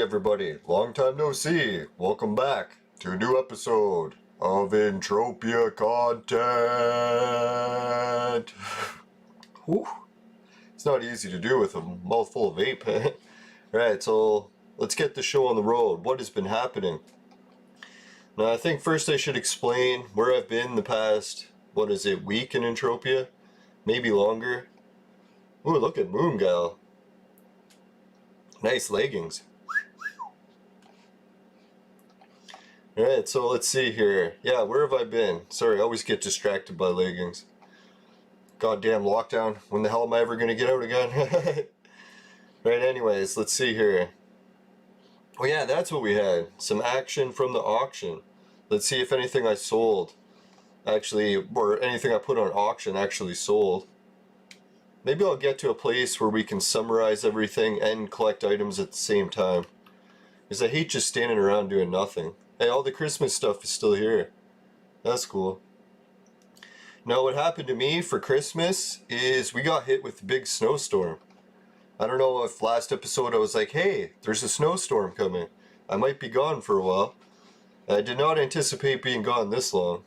everybody, long time no see. Welcome back to a new episode of Entropia content. Whew. It's not easy to do with a mouthful of vape. Right, so let's get the show on the road. What has been happening? Now I think first I should explain where I've been the past, week in Entropia? Maybe longer. Ooh, look at Moon Gal. Nice leggings. Alright, so let's see here. Yeah, where have I been? Sorry, I always get distracted by leggings. Goddamn lockdown. When the hell am I ever gonna get out again? Right, anyways, let's see here. Oh yeah, that's what we had. Some action from the auction. Let's see if anything I sold actually, or anything I put on auction actually sold. Maybe I'll get to a place where we can summarize everything and collect items at the same time. Because I hate just standing around doing nothing. Hey, all the Christmas stuff is still here. That's cool. Now what happened to me for Christmas is we got hit with a big snowstorm. I don't know if last episode I was like, hey, there's a snowstorm coming. I might be gone for a while. I did not anticipate being gone this long.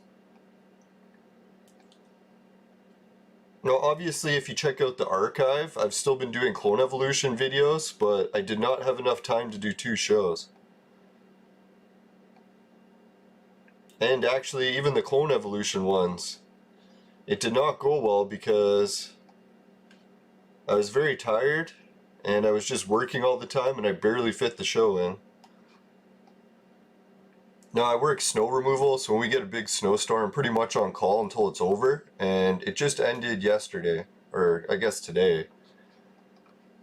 Now obviously if you check out the archive, I've still been doing clone evolution videos, but I did not have enough time to do 2 shows. And actually even the clone evolution ones, it did not go well because I was very tired and I was just working all the time and I barely fit the show in. Now I work snow removal, so when we get a big snowstorm, I'm pretty much on call until it's over, and it just ended yesterday, or I guess today.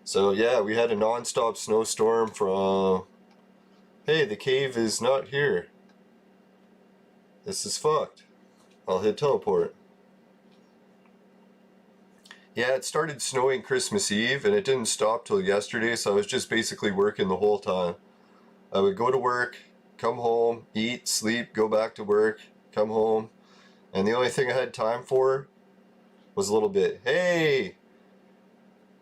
So yeah, we had a non-stop snowstorm from, hey, the cave is not here. This is fucked. I'll hit teleport. Yeah, it started snowing Christmas Eve and it didn't stop till yesterday, so I was just basically working the whole time. I would go to work, come home, eat, sleep, go back to work, come home, and the only thing I had time for was a little bit. Hey!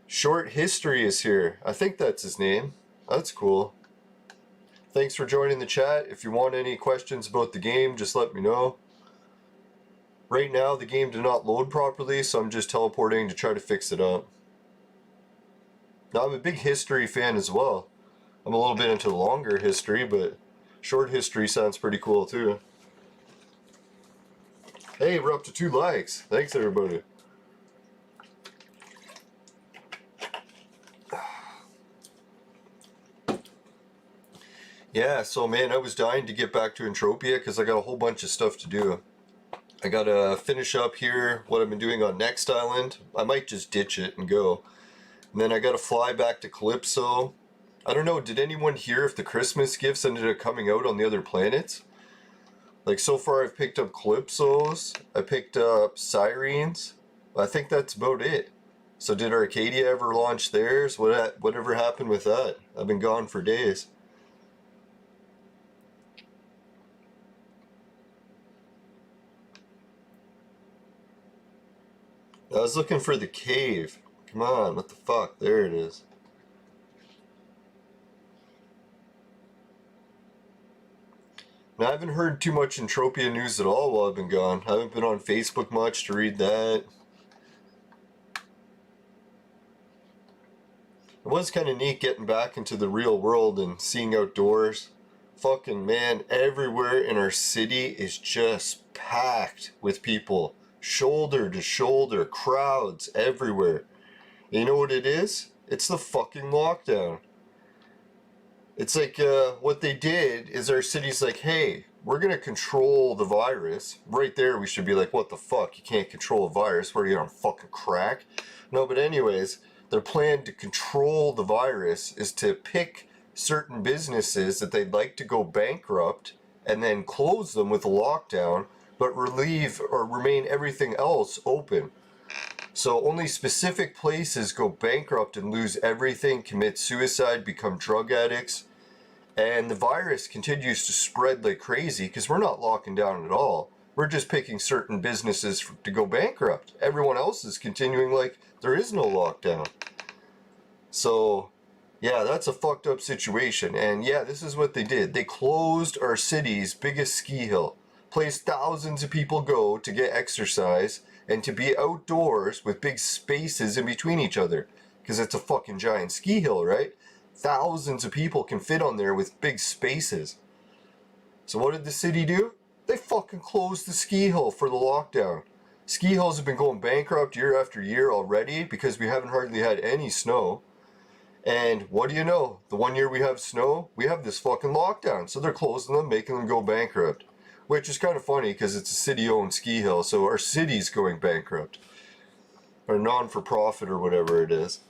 Short History is here. I think that's his name. That's cool. Thanks for joining the chat. If you want any questions about the game, just let me know. Right now the game did not load properly, so I'm just teleporting to try to fix it up. Now I'm a big history fan as well. I'm a little bit into longer history, but short history sounds pretty cool too. Hey, we're up to 2 likes. Thanks everybody. Yeah, so man, I was dying to get back to Entropia because I got a whole bunch of stuff to do. I gotta finish up here what I've been doing on Next Island. I might just ditch it and go. And then I gotta fly back to Calypso. I don't know, did anyone hear if the Christmas gifts ended up coming out on the other planets? Like so far I've picked up Calypsos, I picked up Sirens. I think that's about it. So did Arcadia ever launch theirs? Whatever happened with that? I've been gone for days. I was looking for the cave. Come on, what the fuck? There it is. Now I haven't heard too much Entropia news at all while I've been gone. I haven't been on Facebook much to read that. It was kind of neat getting back into the real world and seeing outdoors. Fucking man, everywhere in our city is just packed with people. Shoulder to shoulder, crowds everywhere. You know what it is? It's the fucking lockdown. It's like what they did is our city's like, hey, we're gonna control the virus. Right there we should be like, what the fuck? You can't control a virus. What are you on fucking crack? No, but anyways, their plan to control the virus is to pick certain businesses that they'd like to go bankrupt and then close them with a lockdown, but relieve or remain everything else open. So only specific places go bankrupt and lose everything, commit suicide, become drug addicts, and the virus continues to spread like crazy because we're not locking down at all. We're just picking certain businesses to go bankrupt. Everyone else is continuing like there is no lockdown. So Yeah, that's a fucked up situation. And yeah, this is what they did. They closed our city's biggest ski hill, place thousands of people go to get exercise and to be outdoors with big spaces in between each other. Because it's a fucking giant ski hill, right? Thousands of people can fit on there with big spaces. So what did the city do? They fucking closed the ski hill for the lockdown. Ski hills have been going bankrupt year after year already because we haven't hardly had any snow. And what do you know? The 1 year we have snow, we have this fucking lockdown. So they're closing them, making them go bankrupt. Which is kind of funny because it's a city-owned ski hill, so our city's going bankrupt. Or non-for-profit or whatever it is.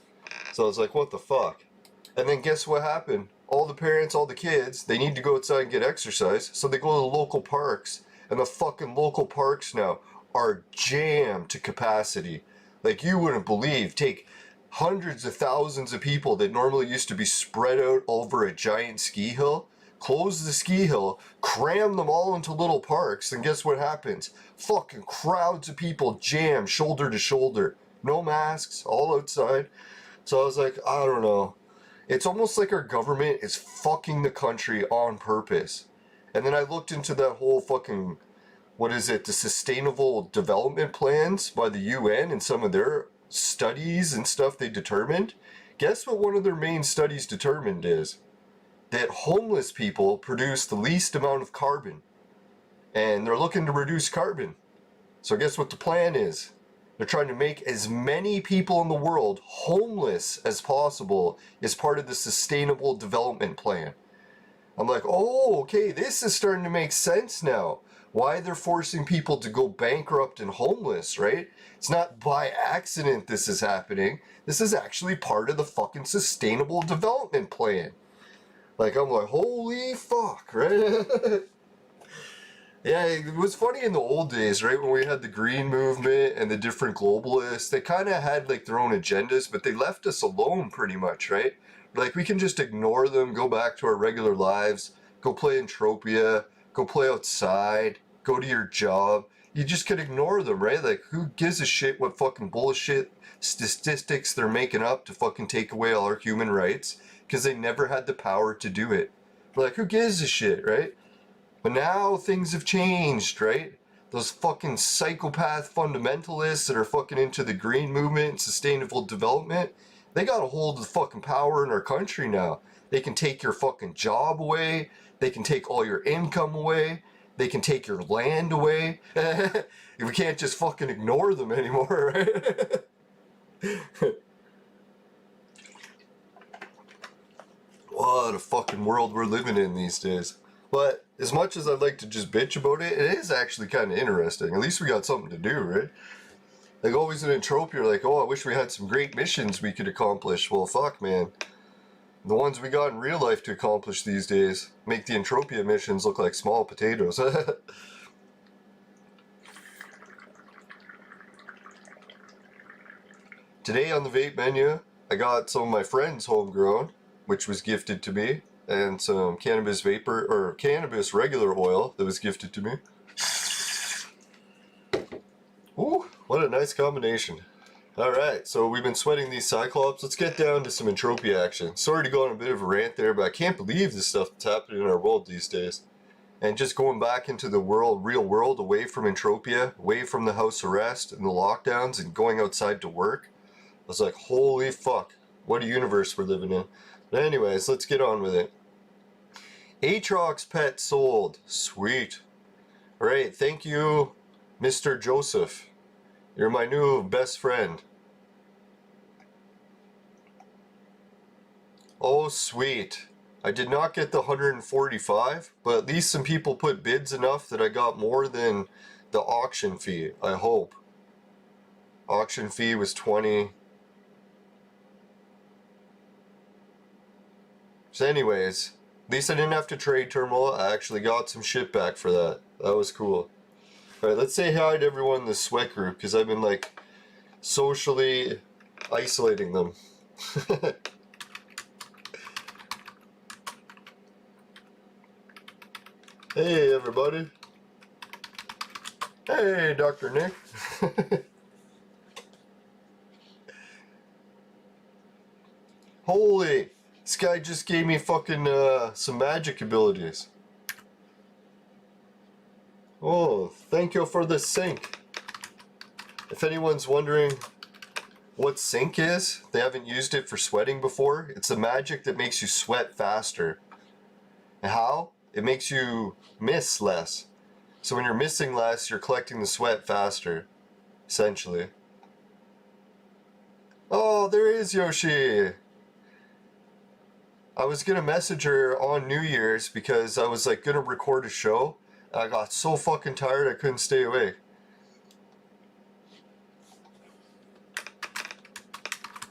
So it's like, what the fuck? And then guess what happened? All the parents, all the kids, they need to go outside and get exercise, so they go to the local parks. And the fucking local parks now are jammed to capacity. Like you wouldn't believe. Take hundreds of thousands of people that normally used to be spread out over a giant ski hill, close the ski hill, cram them all into little parks, and guess what happens? Fucking crowds of people jam shoulder to shoulder. No masks, all outside. So I was like, I don't know. It's almost like our government is fucking the country on purpose. And then I looked into that whole fucking, what is it, the Sustainable Development Plans by the UN and some of their studies and stuff they determined. Guess what one of their main studies determined is? That homeless people produce the least amount of carbon. And they're looking to reduce carbon. So guess what the plan is? They're trying to make as many people in the world homeless as possible as part of the Sustainable Development Plan. I'm like, oh, okay, this is starting to make sense now. Why they're forcing people to go bankrupt and homeless, right? It's not by accident this is happening. This is actually part of the fucking Sustainable Development Plan. Like, I'm like, holy fuck, right? Yeah, it was funny in the old days, right? When we had the green movement and the different globalists, they kind of had like their own agendas, but they left us alone pretty much, right? Like we can just ignore them, go back to our regular lives, go play Entropia, go play outside, go to your job. You just can ignore them, right? Like who gives a shit what fucking bullshit statistics they're making up to fucking take away all our human rights? Because they never had the power to do it. Like who gives a shit, right? But now things have changed, right? Those fucking psychopath fundamentalists that are fucking into the green movement and sustainable development, they got a hold of the fucking power in our country now. They can take your fucking job away. They can take all your income away. They can take your land away. We can't just fucking ignore them anymore, right? What a fucking world we're living in these days. But as much as I'd like to just bitch about it, it is actually kind of interesting. At least we got something to do, right? Like always in Entropia, like, oh, I wish we had some great missions we could accomplish. Well, fuck, man. The ones we got in real life to accomplish these days make the Entropia missions look like small potatoes. Today on the vape menu, I got some of my friend's homegrown, which was gifted to me, and some cannabis vapor, or cannabis regular oil that was gifted to me. Ooh, what a nice combination. Alright, so we've been sweating these Cyclops. Let's get down to some Entropia action. Sorry to go on a bit of a rant there, but I can't believe the stuff that's happening in our world these days. And just going back into the world, real world, away from Entropia, away from the house arrest and the lockdowns and going outside to work. I was like, holy fuck, what a universe we're living in. But anyways, let's get on with it. Aatrox pet sold. Sweet. Alright, thank you, Mr. Joseph. You're my new best friend. Oh, sweet. I did not get the 145, but at least some people put bids enough that I got more than the auction fee, I hope. Auction fee was 20. So anyways, at least I didn't have to trade terminal. I actually got some shit back for that. That was cool. Alright, let's say hi to everyone in the sweat group, because I've been like socially isolating them. Hey everybody. Hey Dr. Nick. Holy This guy just gave me fucking some magic abilities. Oh, thank you for the sink. If anyone's wondering what sink is, they haven't used it for sweating before, it's the magic that makes you sweat faster. And how? It makes you miss less. So when you're missing less, you're collecting the sweat faster, essentially. Oh, there is Yoshi! I was gonna message her on New Year's because I was like gonna record a show. And I got so fucking tired I couldn't stay awake.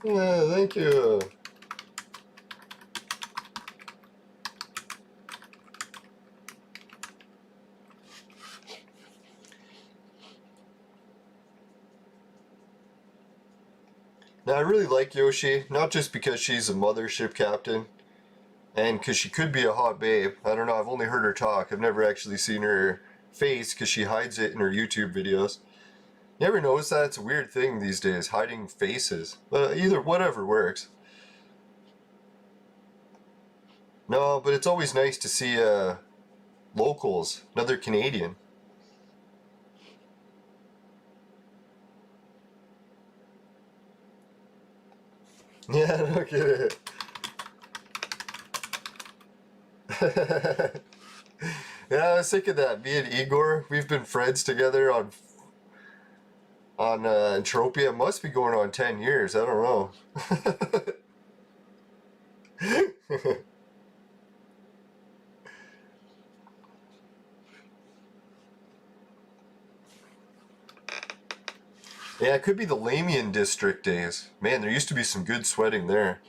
Yeah, thank you. Now I really like Yoshi, not just because she's a mothership captain, and because she could be a hot babe. I don't know, I've only heard her talk. I've never actually seen her face because she hides it in her YouTube videos. You ever notice that? It's a weird thing these days, hiding faces. But either, whatever works. No, but it's always nice to see locals, another Canadian. Yeah, I don't get it. Yeah, I was thinking that. Me and Igor, we've been friends together on Entropia. It must be going on 10 years. I don't know. Yeah, it could be the Lamian district days. Man, there used to be some good sweating there.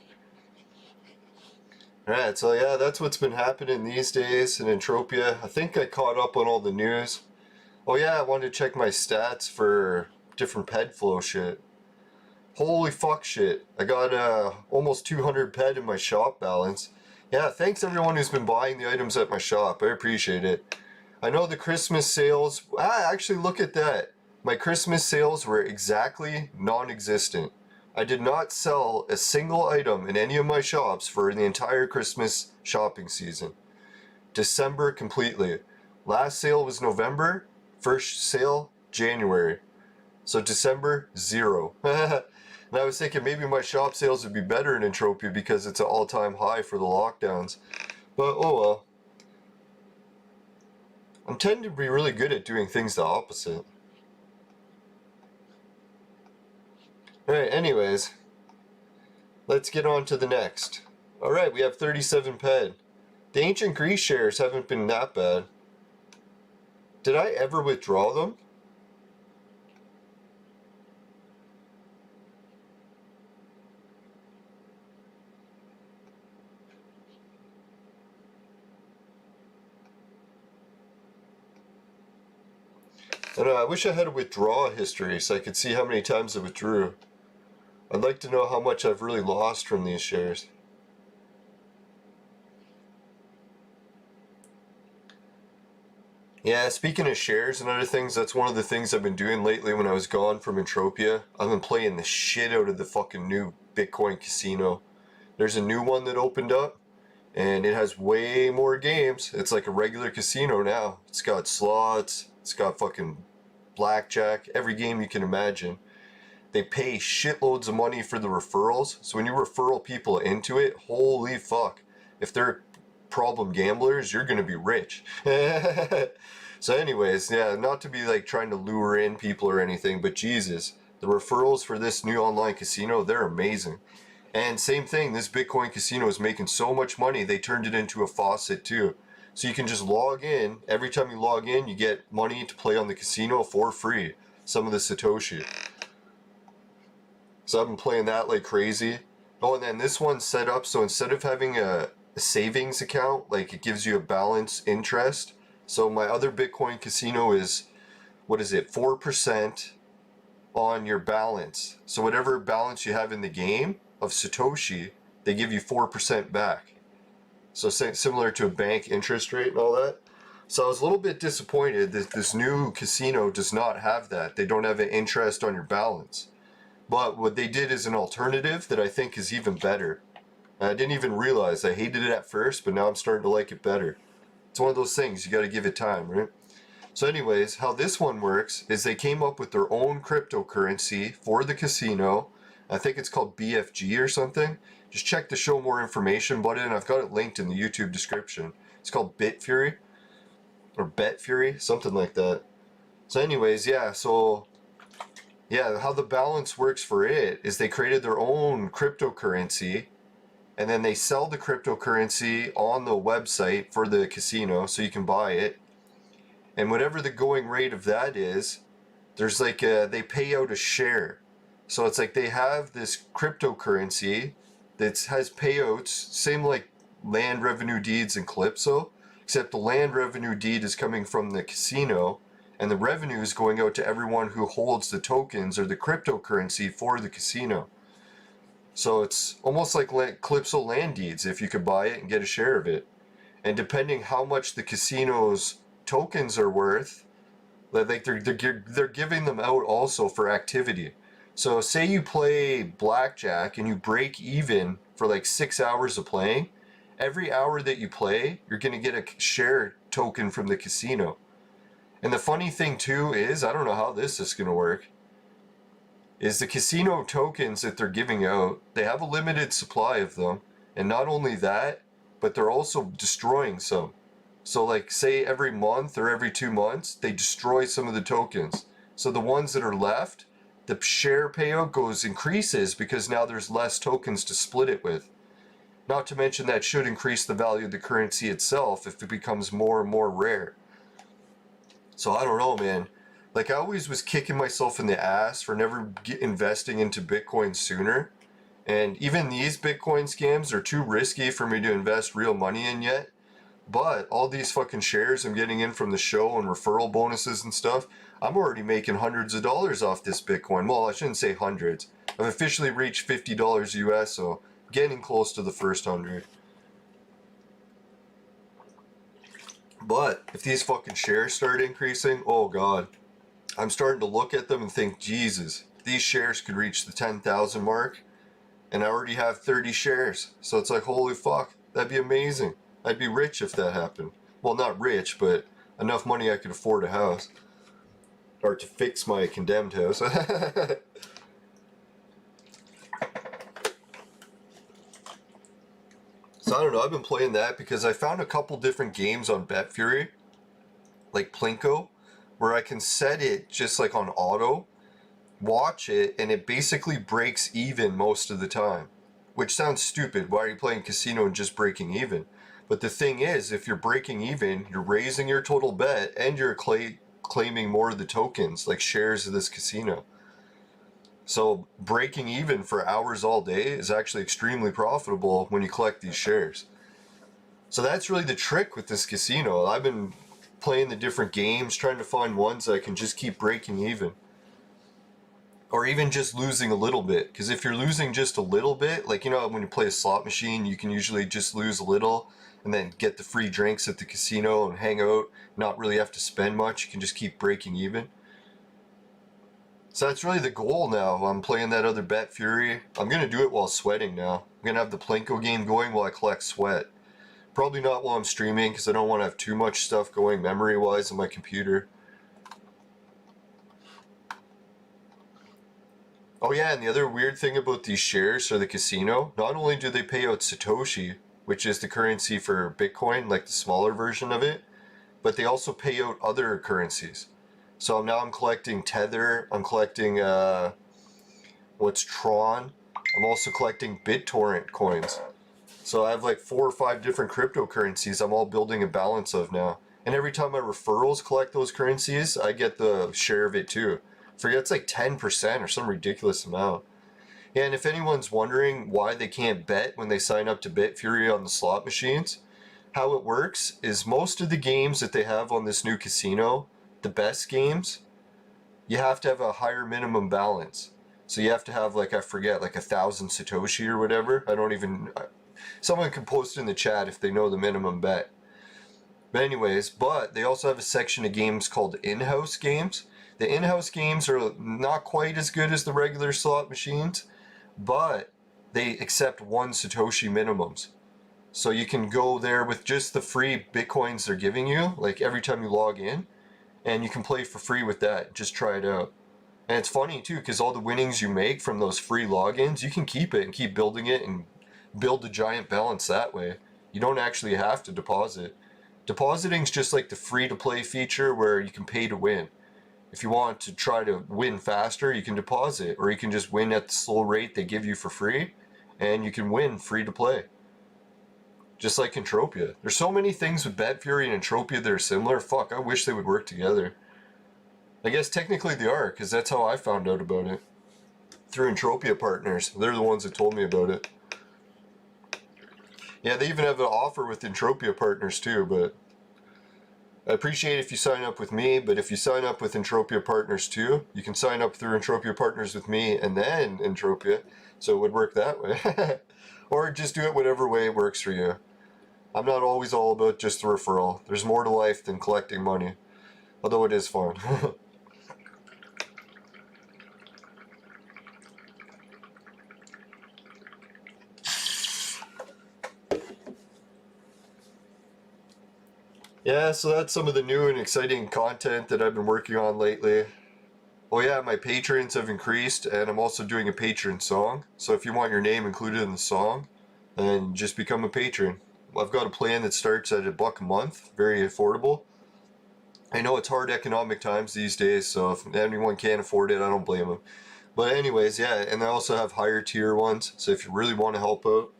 Alright, so yeah, that's what's been happening these days in Entropia. I think I caught up on all the news. Oh yeah, I wanted to check my stats for different ped flow shit. Holy fuck shit. I got almost 200 ped in my shop balance. Yeah, thanks everyone who's been buying the items at my shop. I appreciate it. I know the Christmas sales... actually look at that. My Christmas sales were exactly non-existent. I did not sell a single item in any of my shops for the entire Christmas shopping season. December completely. Last sale was November. First sale, January. So December, 0. And I was thinking maybe my shop sales would be better in Entropia because it's an all-time high for the lockdowns. But oh well. I'm tending to be really good at doing things the opposite. Alright, anyways. Let's get on to the next. Alright, we have 37 ped. The ancient Greece shares haven't been that bad. Did I ever withdraw them? I know, I wish I had a withdrawal history so I could see how many times I withdrew. I'd like to know how much I've really lost from these shares. Yeah, speaking of shares and other things, that's one of the things I've been doing lately when I was gone from Entropia. I've been playing the shit out of the fucking new Bitcoin casino. There's a new one that opened up, and it has way more games. It's like a regular casino now. It's got slots, it's got fucking blackjack, every game you can imagine. They pay shitloads of money for the referrals, so when you referral people into it, holy fuck. If they're problem gamblers, you're gonna be rich. So anyways, yeah, not to be like trying to lure in people or anything, but Jesus, the referrals for this new online casino, they're amazing. And same thing, this Bitcoin casino is making so much money, they turned it into a faucet too. So you can just log in, every time you log in, you get money to play on the casino for free. Some of the Satoshi. So I've been playing that like crazy. Oh, and then this one's set up, so instead of having a savings account, like it gives you a balance interest. So my other Bitcoin casino is, what is it, 4% on your balance. So whatever balance you have in the game of Satoshi, they give you 4% back. So similar to a bank interest rate and all that. So I was a little bit disappointed that this new casino does not have that. They don't have an interest on your balance. But what they did is an alternative that I think is even better. I didn't even realize. I hated it at first, but now I'm starting to like it better. It's one of those things, you got to give it time, right? So anyways, how this one works is they came up with their own cryptocurrency for the casino. I think it's called BFG or something. Just check the show more information button. I've got it linked in the YouTube description. It's called BitFury or BetFury, something like that. So anyways, yeah, how the balance works for it is they created their own cryptocurrency, and then they sell the cryptocurrency on the website for the casino so you can buy it. And whatever the going rate of that is, there's like they pay out a share. So it's like they have this cryptocurrency that has payouts, same like land revenue deeds in Calypso, except the land revenue deed is coming from the casino, and the revenue is going out to everyone who holds the tokens or the cryptocurrency for the casino. So it's almost like Calypso land deeds if you could buy it and get a share of it. And depending how much the casino's tokens are worth, like they're giving them out also for activity. So say you play blackjack and you break even for like 6 hours of playing. Every hour that you play, you're going to get a share token from the casino. And the funny thing too is, I don't know how this is going to work, is the casino tokens that they're giving out, they have a limited supply of them. And not only that, but they're also destroying some. So like say every month or every 2 months, they destroy some of the tokens. So the ones that are left, the share payout increases because now there's less tokens to split it with. Not to mention that should increase the value of the currency itself if it becomes more and more rare. So I don't know, man. Like I always was kicking myself in the ass for never investing into Bitcoin sooner. And even these Bitcoin scams are too risky for me to invest real money in yet. But all these fucking shares I'm getting in from the show and referral bonuses and stuff, I'm already making hundreds of dollars off this Bitcoin. Well, I shouldn't say hundreds. I've officially reached $50 US, so getting close to the first 100. But if these fucking shares start increasing, oh god. I'm starting to look at them and think, Jesus, these shares could reach the 10,000 mark, and I already have 30 shares. So it's like, holy fuck, that'd be amazing. I'd be rich if that happened. Well, not rich, but enough money I could afford a house. Or to fix my condemned house. So I don't know, I've been playing that because I found a couple different games on BetFury, like Plinko, where I can set it just like on auto, watch it, and it basically breaks even most of the time. Which sounds stupid. Why are you playing casino and just breaking even? But the thing is, if you're breaking even, you're raising your total bet and you're claiming more of the tokens, like shares of this casino. So breaking even for hours all day is actually extremely profitable when you collect these shares. So that's really the trick with this casino. I've been playing the different games, trying to find ones that I can just keep breaking even. Or even just losing a little bit. Because if you're losing just a little bit, like, you know, when you play a slot machine, you can usually just lose a little and then get the free drinks at the casino and hang out, not really have to spend much. You can just keep breaking even. So that's really the goal now. I'm playing that other BetFury. I'm going to do it while sweating now. I'm going to have the Plinko game going while I collect sweat. Probably not while I'm streaming because I don't want to have too much stuff going memory-wise on my computer. Oh yeah, and the other weird thing about these shares for the casino, not only do they pay out Satoshi, which is the currency for Bitcoin, like the smaller version of it, but they also pay out other currencies. So now I'm collecting Tether, I'm collecting, what's Tron, I'm also collecting BitTorrent coins. So I have like 4 or 5 different cryptocurrencies I'm all building a balance of now. And every time my referrals collect those currencies, I get the share of it too. I forget, it's like 10% or some ridiculous amount. Yeah, and if anyone's wondering why they can't bet when they sign up to BitFury on the slot machines, how it works is most of the games that they have on this new casino, the best games, you have to have a higher minimum balance. So you have to have like, I forget, like 1,000 Satoshi or whatever. I don't even, someone can post in the chat if they know the minimum bet. But anyways, but they also have a section of games called in-house games. The in-house games are not quite as good as the regular slot machines, but they accept 1 Satoshi minimums. So you can go there with just the free Bitcoins they're giving you, like every time you log in, and you can play for free with that. Just try it out. And it's funny too, because all the winnings you make from those free logins, you can keep it and keep building it and build a giant balance that way. You don't actually have to deposit. Depositing's just like the free to play feature where you can pay to win. If you want to try to win faster, you can deposit, or you can just win at the slow rate they give you for free, and you can win free to play. Just like Entropia. There's so many things with Betfury and Entropia that are similar. Fuck, I wish they would work together. I guess technically they are, because that's how I found out about it. Through Entropia partners. They're the ones that told me about it. Yeah, they even have an offer with Entropia partners too, but I appreciate if you sign up with me, but if you sign up with Entropia partners too, you can sign up through Entropia partners with me and then Entropia, so it would work that way. Or just do it whatever way it works for you. I'm not always all about just the referral. There's more to life than collecting money, although it is fun. Yeah, so that's some of the new and exciting content that I've been working on lately. Oh yeah, my patrons have increased, and I'm also doing a patron song. So if you want your name included in the song, then just become a patron. I've got a plan that starts at $1 a month, very affordable. I know it's hard economic times these days, so if anyone can't afford it, I don't blame them. But anyways, yeah, and I also have higher tier ones, so if you really want to help out,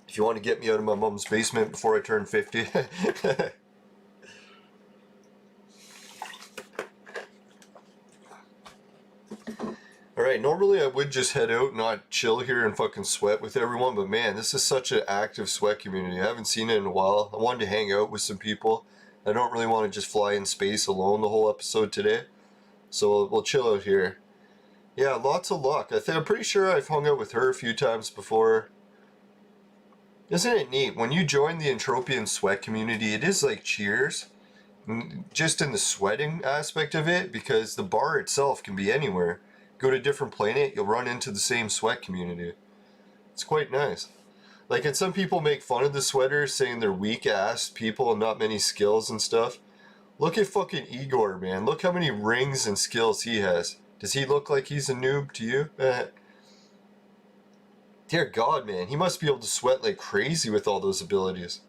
if you want to get me out of my mom's basement before I turn 50. Alright, normally I would just head out and not chill here and fucking sweat with everyone, but man, this is such an active sweat community. I haven't seen it in a while. I wanted to hang out with some people. I don't really want to just fly in space alone the whole episode today, so we'll chill out here. Yeah, lots of luck. I'm pretty sure I've hung out with her a few times before. Isn't it neat? When you join the Entropian sweat community, it is like Cheers. Just in the sweating aspect of it, because the bar itself can be anywhere. Go to a different planet, you'll run into the same sweat community. It's quite nice. Like, and some people make fun of the sweaters, saying they're weak-ass people and not many skills and stuff. Look at fucking Igor, man. Look how many rings and skills he has. Does he look like he's a noob to you? Dear God, man, he must be able to sweat like crazy with all those abilities.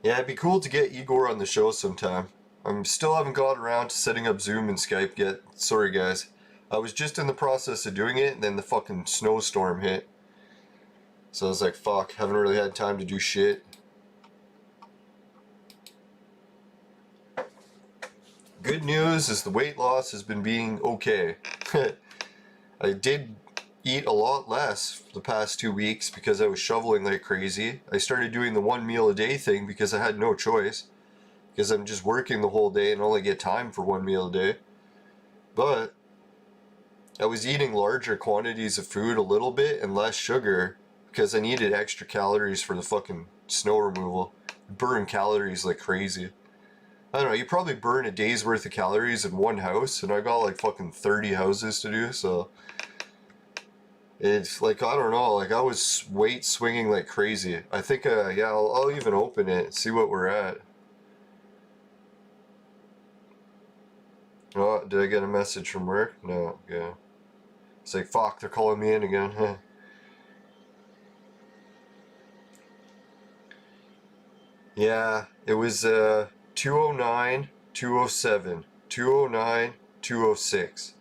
Yeah, it'd be cool to get Igor on the show sometime. I still haven't got around to setting up Zoom and Skype yet. Sorry, guys. I was just in the process of doing it, and then the fucking snowstorm hit. So I was like, fuck, haven't really had time to do shit. Good news is the weight loss has been being okay. I did eat a lot less the past 2 weeks because I was shoveling like crazy. I started doing the 1 meal a day thing because I had no choice. Because I'm just working the whole day and only get time for 1 meal a day. But I was eating larger quantities of food a little bit and less sugar because I needed extra calories for the fucking snow removal. Burn calories like crazy. I don't know, you probably burn a day's worth of calories in one house, and I got like fucking 30 houses to do, so it's like, I don't know, like I was weight swinging like crazy. I think, yeah, I'll even open it and see what we're at. Oh, did I get a message from work? No, yeah. It's like, fuck, they're calling me in again. Yeah, it was 209, 207, 209, 206.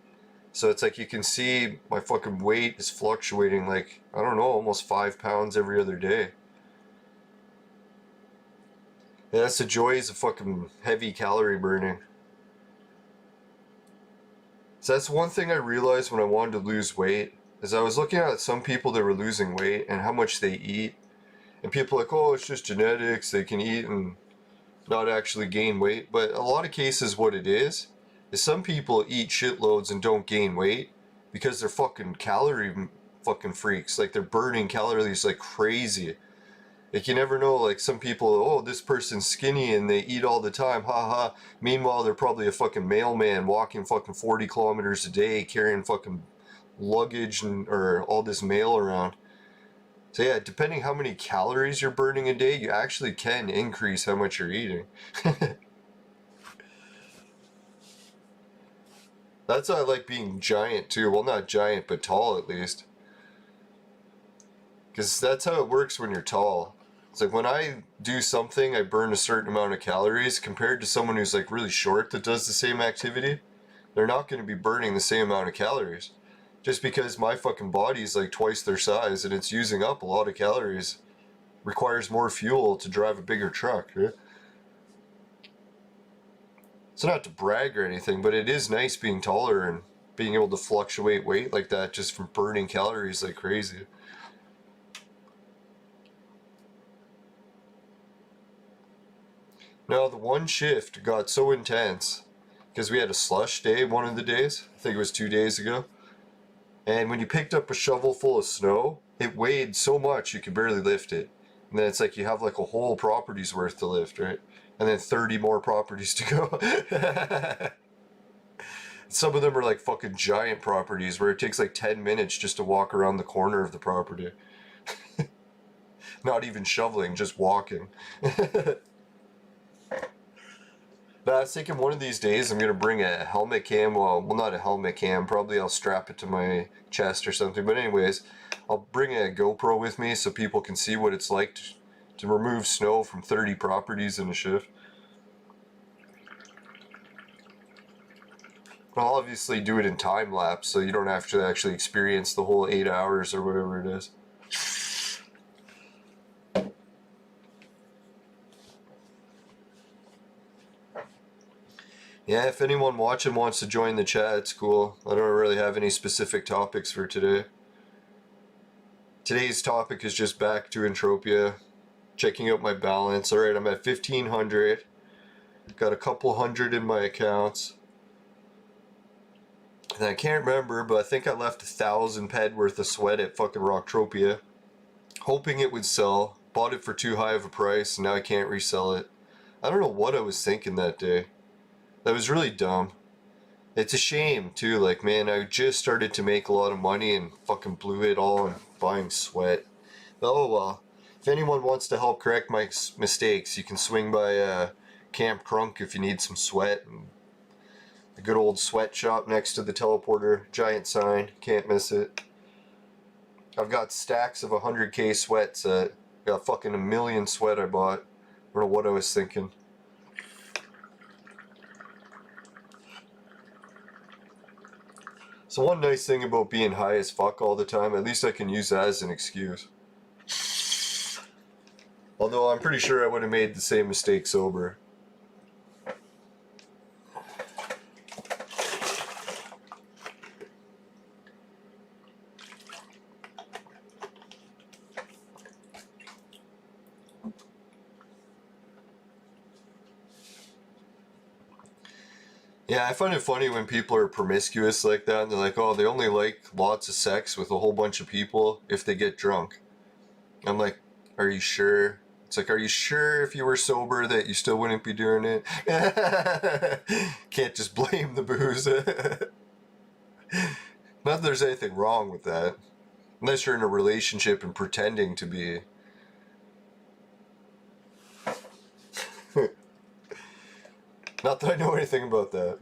So it's like you can see my fucking weight is fluctuating like, I don't know, almost 5 pounds every other day. Yeah, that's the joys of fucking heavy calorie burning. So that's one thing I realized when I wanted to lose weight, is I was looking at some people that were losing weight and how much they eat. And people are like, oh, it's just genetics, they can eat and not actually gain weight. But a lot of cases what it is some people eat shitloads and don't gain weight because they're fucking calorie fucking freaks. Like, they're burning calories like crazy. Like, you never know, like, some people, oh, this person's skinny and they eat all the time, haha. Meanwhile, they're probably a fucking mailman walking fucking 40 kilometers a day, carrying fucking luggage and, or all this mail around. So yeah, depending how many calories you're burning a day, you actually can increase how much you're eating. That's why I like being giant too. Well, not giant, but tall at least. Because that's how it works when you're tall. It's like when I do something, I burn a certain amount of calories compared to someone who's like really short that does the same activity. They're not going to be burning the same amount of calories. Just because my fucking body's like twice their size and it's using up a lot of calories. Requires more fuel to drive a bigger truck, right? So not to brag or anything, but it is nice being taller and being able to fluctuate weight like that just from burning calories like crazy. Now the one shift got so intense because we had a slush day one of the days. I think it was 2 days ago. And when you picked up a shovel full of snow, it weighed so much you could barely lift it. And then it's like you have like a whole property's worth to lift, right? And then 30 more properties to go. Some of them are like fucking giant properties where it takes like 10 minutes just to walk around the corner of the property. Not even shoveling, just walking. But I was thinking one of these days I'm gonna bring a helmet cam. Well, not a helmet cam. Probably I'll strap it to my chest or something. But anyways, I'll bring a GoPro with me so people can see what it's like to remove snow from 30 properties in a shift. I'll obviously do it in time lapse, so you don't have to actually experience the whole 8 hours or whatever it is. Yeah, if anyone watching wants to join the chat, it's cool. I don't really have any specific topics for today. Today's topic is just back to Entropia, checking out my balance. Alright, I'm at 1,500. Got a couple hundred in my accounts. And I can't remember, but I think I left 1,000 ped worth of sweat at fucking Rocktropia, hoping it would sell. Bought it for too high of a price, and now I can't resell it. I don't know what I was thinking that day. That was really dumb. It's a shame, too. Like, man, I just started to make a lot of money and fucking blew it all on buying sweat. But oh well. If anyone wants to help correct my mistakes, you can swing by Camp Crunk if you need some sweat. And the good old sweat shop next to the teleporter. Giant sign. Can't miss it. I've got stacks of 100k sweats. Got fucking 1,000,000 sweat I bought. I don't know what I was thinking. So one nice thing about being high as fuck all the time, at least I can use that as an excuse. Although I'm pretty sure I would have made the same mistake sober. Yeah, I find it funny when people are promiscuous like that and they're like, oh, they only like lots of sex with a whole bunch of people if they get drunk. I'm like, are you sure? It's like, are you sure if you were sober that you still wouldn't be doing it? Can't just blame the booze. Not that there's anything wrong with that. Unless you're in a relationship and pretending to be. Not that I know anything about that.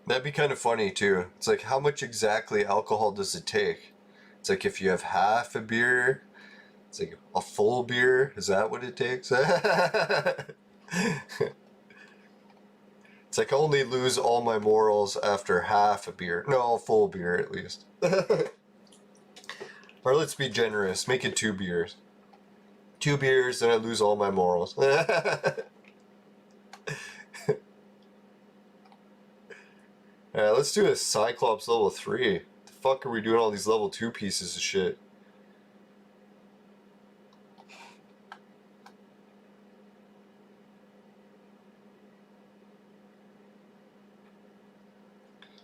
That'd be kind of funny too. It's like, how much exactly alcohol does it take? It's like if you have half a beer, it's like a full beer. Is that what it takes? It's like I only lose all my morals after half a beer. No, a full beer at least. Or let's be generous. Make it 2 beers. 2 beers, then I lose all my morals. Alright, let's do a Cyclops level 3. The fuck are we doing all these level 2 pieces of shit?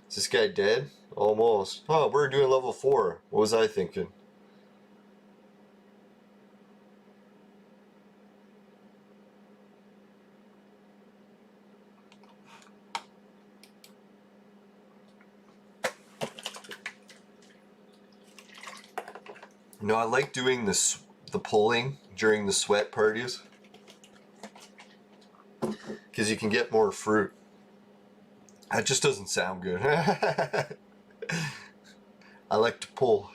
Is this guy dead? Almost. Oh, we're doing level 4. What was I thinking? No, I like doing this, the pulling during the sweat parties. Because you can get more fruit. That just doesn't sound good. I like to pull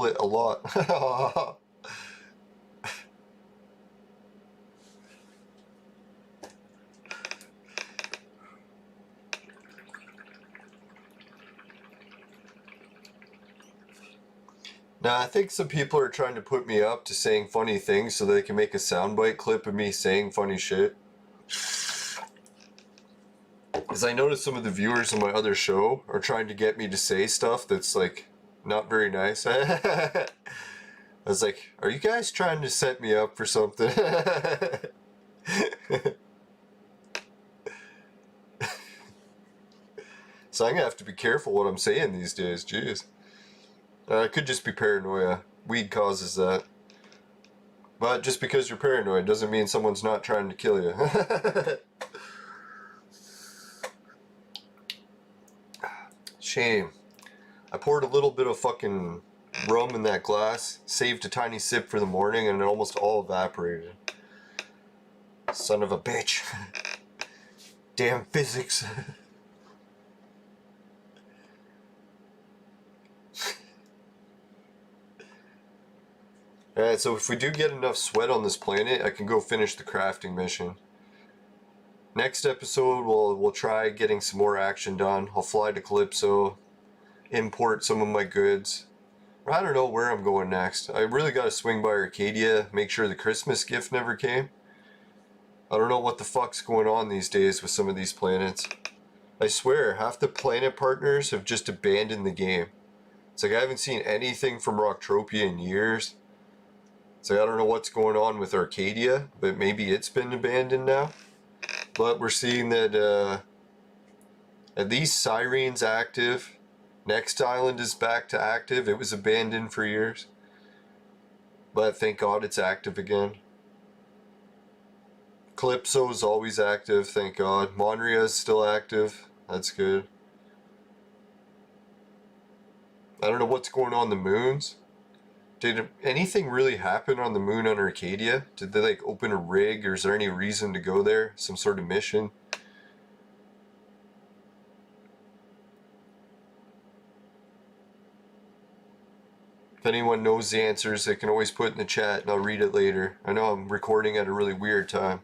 it a lot. Now, I think some people are trying to put me up to saying funny things so they can make a soundbite clip of me saying funny shit. Because I noticed some of the viewers on my other show are trying to get me to say stuff that's like not very nice. I was like, are you guys trying to set me up for something? So I'm gonna have to be careful what I'm saying these days, jeez. It could just be paranoia. Weed causes that. But just because you're paranoid doesn't mean someone's not trying to kill you. Shame. I poured a little bit of fucking rum in that glass, saved a tiny sip for the morning, and it almost all evaporated. Son of a bitch. Damn physics. Alright, so if we do get enough sweat on this planet, I can go finish the crafting mission. Next episode, we'll try getting some more action done. I'll fly to Calypso, import some of my goods. I don't know where I'm going next. I really gotta swing by Arcadia, make sure the Christmas gift never came. I don't know what the fuck's going on these days with some of these planets. I swear, half the planet partners have just abandoned the game. It's like I haven't seen anything from Rocktropia in years. So I don't know what's going on with Arcadia, but maybe it's been abandoned now. But we're seeing that at least Syrene's active. Next island is back to active. It was abandoned for years. But thank God it's active again. Calypso's always active, thank God. Monria's still active. That's good. I don't know what's going on the moons. Did anything really happen on the moon on Arcadia? Did they like open a rig, or is there any reason to go there? Some sort of mission? If anyone knows the answers, they can always put in the chat and I'll read it later. I know I'm recording at a really weird time.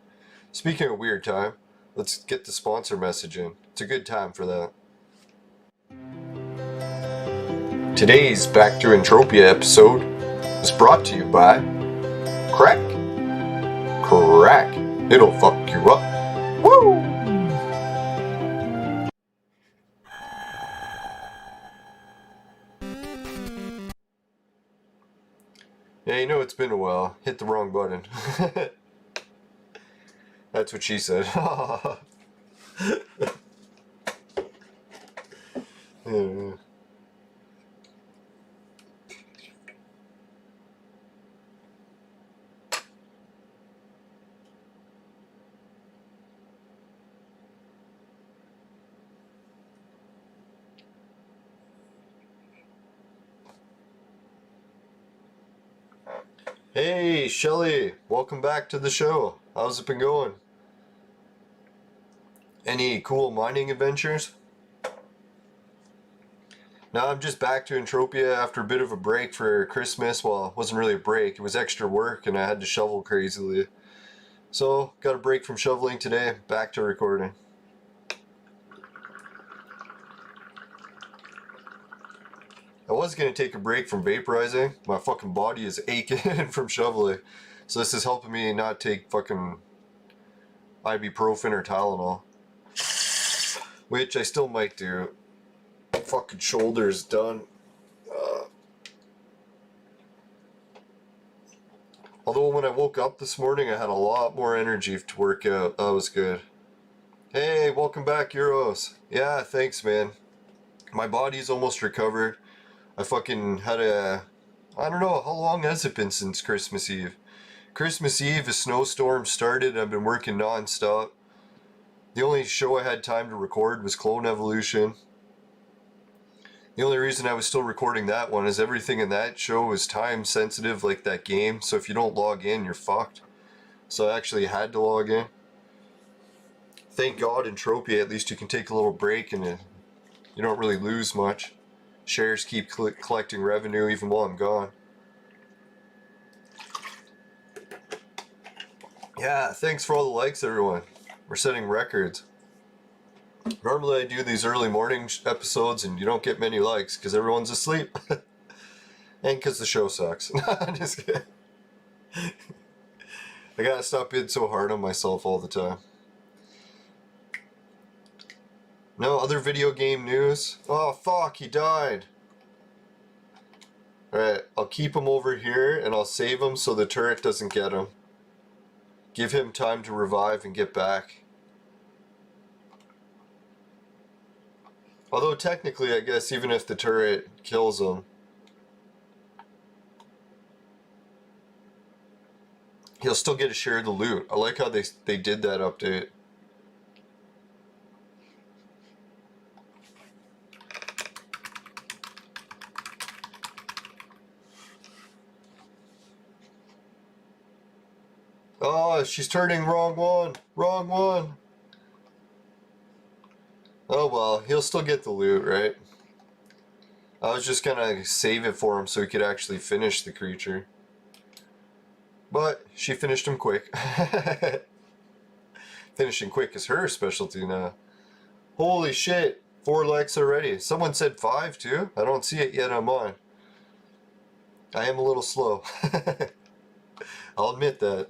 Speaking of weird time, let's get the sponsor message in. It's a good time for that. Today's Back to Entropia episode is brought to you by Crack. Crack. It'll fuck you up. Woo! Yeah, you know it's been a while. Hit the wrong button. That's what she said. Yeah. Hey, Shelly, welcome back to the show. How's it been going? Any cool mining adventures? No, I'm just back to Entropia after a bit of a break for Christmas. Well, it wasn't really a break, it was extra work and I had to shovel crazily. So, got a break from shoveling today, back to recording. I was going to take a break from vaporizing. My fucking body is aching from shoveling. So this is helping me not take fucking ibuprofen or Tylenol. Which I still might do. fucking shoulder is done. Although when I woke up this morning, I had a lot more energy to work out. That was good. Hey, welcome back, Euros. Yeah, thanks, man. My body's almost recovered. I fucking had I don't know, how long has it been since Christmas Eve? Christmas Eve, a snowstorm started, and I've been working non-stop. The only show I had time to record was Clone Evolution. The only reason I was still recording that one is everything in that show was time sensitive, like that game, so if you don't log in, you're fucked. So I actually had to log in. Thank God, Entropia, at least you can take a little break and you don't really lose much. Shares keep collecting revenue even while I'm gone. Yeah, thanks for all the likes, everyone. We're setting records. Normally I do these early morning episodes and you don't get many likes because everyone's asleep. And because the show sucks. I'm just kidding. I gotta stop being so hard on myself all the time. No other video game news? Oh fuck, he died. Alright, I'll keep him over here and I'll save him so the turret doesn't get him. Give him time to revive and get back. Although technically, I guess, even if the turret kills him, he'll still get a share of the loot. I like how they did that update. Oh, she's turning wrong one. Wrong one. Oh well, he'll still get the loot, right? I was just gonna save it for him so he could actually finish the creature. But she finished him quick. Finishing quick is her specialty now. Holy shit, 4 likes already. Someone said 5 too? I don't see it yet on mine. I am a little slow. I'll admit that.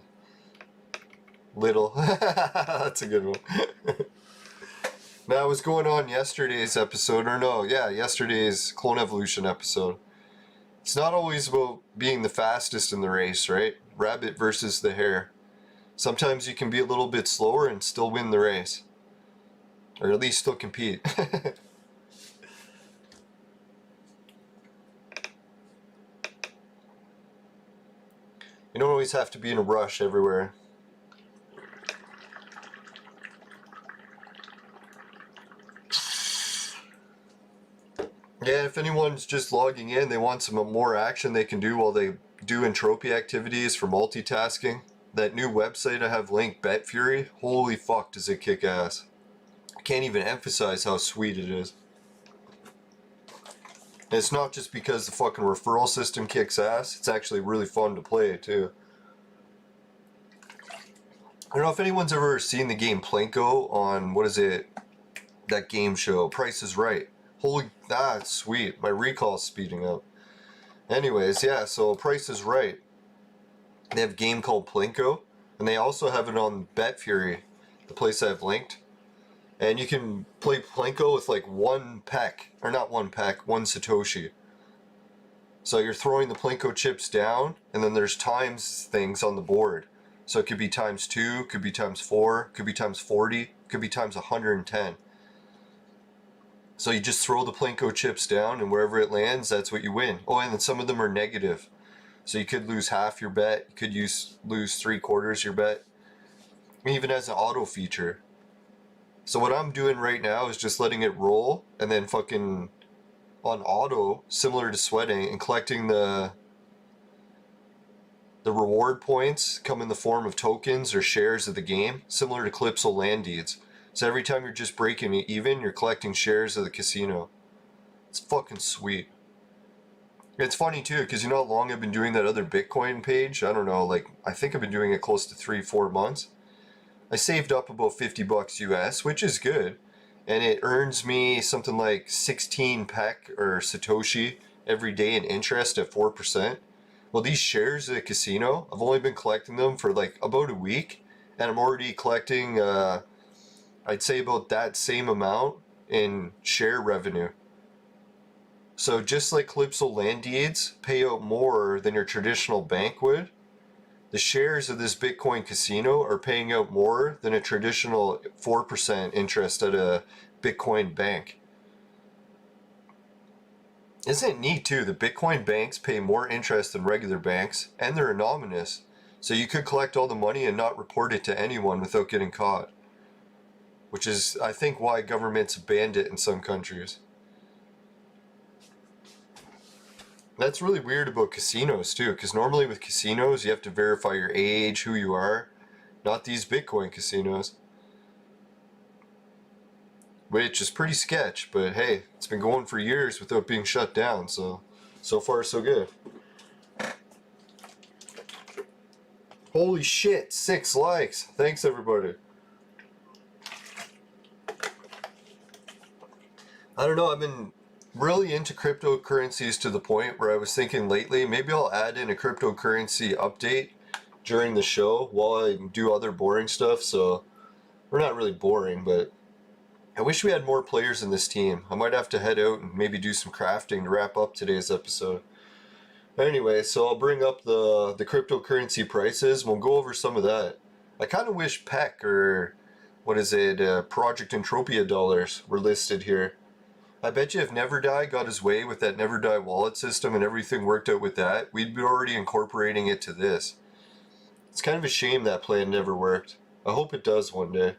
Little. That's a good one. Now, what's going on yesterday's episode, or no, yeah, yesterday's Clone Evolution episode. It's not always about being the fastest in the race, right? Rabbit versus the hare. Sometimes you can be a little bit slower and still win the race. Or at least still compete. You don't always have to be in a rush everywhere. Yeah, if anyone's just logging in, they want some more action they can do while they do Entropia activities for multitasking. That new website I have linked, BetFury, holy fuck does it kick ass. I can't even emphasize how sweet it is. And it's not just because the fucking referral system kicks ass, it's actually really fun to play too. I don't know if anyone's ever seen the game Plinko on, what is it, that game show, Price is Right. Holy, that's sweet. My recall's speeding up. Anyways, yeah, so Price is Right. They have a game called Plinko, and they also have it on BetFury, the place I've linked. And you can play Plinko with like one peck, or not one peck, one Satoshi. So you're throwing the Plinko chips down, and then there's times things on the board. So it could be times 2, could be times 4, could be times 40, could be times 110. So you just throw the Plinko chips down, and wherever it lands, that's what you win. Oh, and then some of them are negative. So you could lose half your bet, you could lose 3/4 your bet. It even has an auto feature. So what I'm doing right now is just letting it roll, and then fucking on auto, similar to sweating, and collecting the reward points come in the form of tokens or shares of the game, similar to Calypso land deeds. So every time you're just breaking it even, you're collecting shares of the casino. It's fucking sweet. It's funny too, because you know how long I've been doing that other Bitcoin page? I don't know, like, I think I've been doing it close to 3-4 months. I saved up about $50 US, which is good. And it earns me something like 16 peck or Satoshi every day in interest at 4%. Well, these shares of the casino, I've only been collecting them for like about a week. And I'm already collecting, I'd say about that same amount in share revenue. So just like Calypso land deeds pay out more than your traditional bank would, the shares of this Bitcoin casino are paying out more than a traditional 4% interest at a Bitcoin bank. Isn't it neat too? The Bitcoin banks pay more interest than regular banks, and they're anonymous. So you could collect all the money and not report it to anyone without getting caught. Which is, I think, why governments banned it in some countries. That's really weird about casinos too, because normally with casinos you have to verify your age, who you are. Not these Bitcoin casinos. Which is pretty sketch, but hey, it's been going for years without being shut down, so far so good. Holy shit, 6 likes. Thanks everybody. I don't know, I've been really into cryptocurrencies to the point where I was thinking lately, maybe I'll add in a cryptocurrency update during the show while I do other boring stuff, so we're not really boring, but I wish we had more players in this team. I might have to head out and maybe do some crafting to wrap up today's episode. Anyway, so I'll bring up the cryptocurrency prices. We'll go over some of that. I kind of wish PEC or, what is it, Project Entropia dollars were listed here. I bet you if Neverdie got his way with that Neverdie wallet system and everything worked out with that, we'd be already incorporating it to this. It's kind of a shame that plan never worked. I hope it does one day.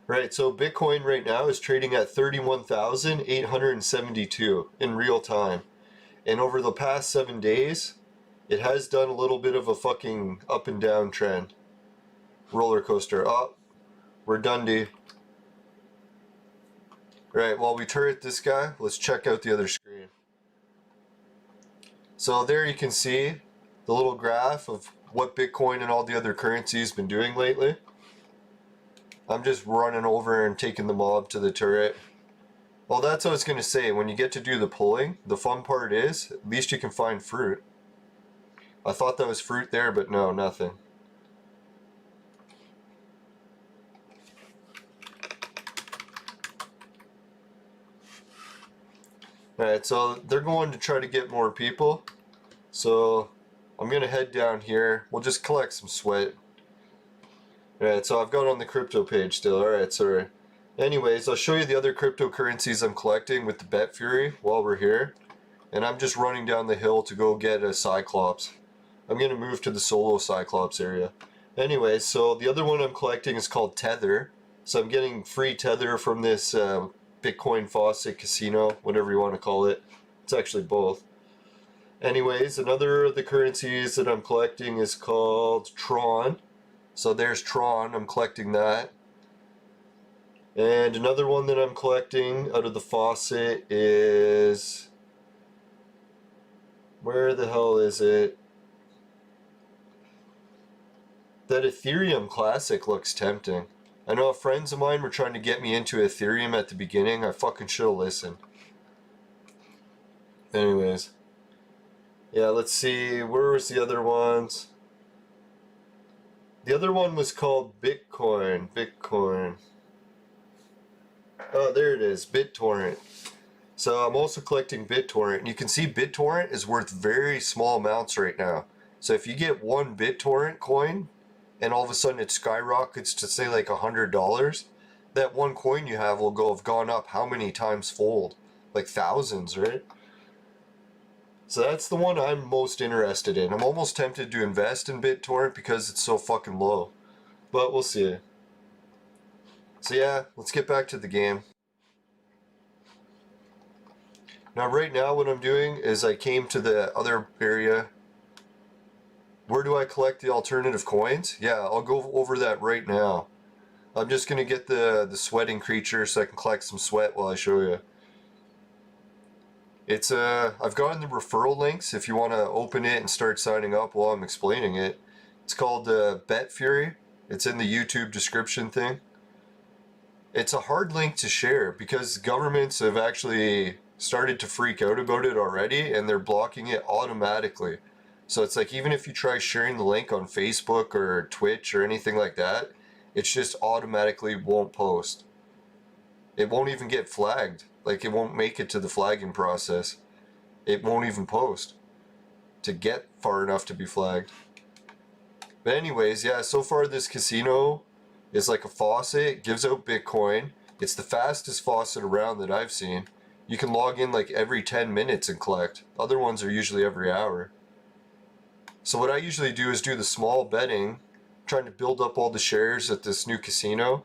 Right, so Bitcoin right now is trading at 31,872 in real time. And over the past 7 days, it has done a little bit of a fucking up and down trend. Roller coaster. Oh, we're done, D. Right, while we turret this guy, let's check out the other screen. So there you can see the little graph of what Bitcoin and all the other currencies been doing lately. I'm just running over and taking the mob to the turret. Well, that's what I was going to say. When you get to do the pulling, the fun part is, at least you can find fruit. I thought that was fruit there, but no, nothing. Alright, so they're going to try to get more people. So I'm going to head down here. We'll just collect some sweat. Alright, so I've got on the crypto page still. Alright, sorry. Anyways, I'll show you the other cryptocurrencies I'm collecting with the Bet Fury while we're here. And I'm just running down the hill to go get a Cyclops. I'm going to move to the solo Cyclops area. Anyways, so the other one I'm collecting is called Tether. So I'm getting free Tether from this Bitcoin Faucet Casino, whatever you want to call it. It's actually both. Anyways, another of the currencies that I'm collecting is called Tron. So there's Tron, I'm collecting that. And another one that I'm collecting out of the faucet is... where the hell is it? That Ethereum Classic looks tempting. I know friends of mine were trying to get me into Ethereum at the beginning. I fucking should have listened. Anyways. Yeah, let's see. Where was the other ones? The other one was called Bitcoin. Oh, there it is. BitTorrent. So I'm also collecting BitTorrent. And you can see BitTorrent is worth very small amounts right now. So if you get one BitTorrent coin, and all of a sudden it skyrockets to say like $100, that one coin you have will have gone up how many times fold? Like thousands, right? So that's the one I'm most interested in. I'm almost tempted to invest in BitTorrent because it's so fucking low. But we'll see. So yeah, let's get back to the game. Now right now what I'm doing is I came to the other area. Where do I collect the alternative coins? Yeah, I'll go over that right now. I'm just going to get the sweating creature so I can collect some sweat while I show you. It's I've gotten the referral links if you want to open it and start signing up while I'm explaining it. It's called Bet Fury. It's in the YouTube description thing. It's a hard link to share because governments have actually started to freak out about it already and they're blocking it automatically. So it's like even if you try sharing the link on Facebook or Twitch or anything like that, it's just automatically won't post. It won't even get flagged. Like it won't make it to the flagging process. it won't even post to get far enough to be flagged. But anyways, yeah, so far this casino is like a faucet. It gives out Bitcoin. It's the fastest faucet around that I've seen. You can log in like every 10 minutes and collect. Other ones are usually every hour. So what I usually do is do the small betting, trying to build up all the shares at this new casino.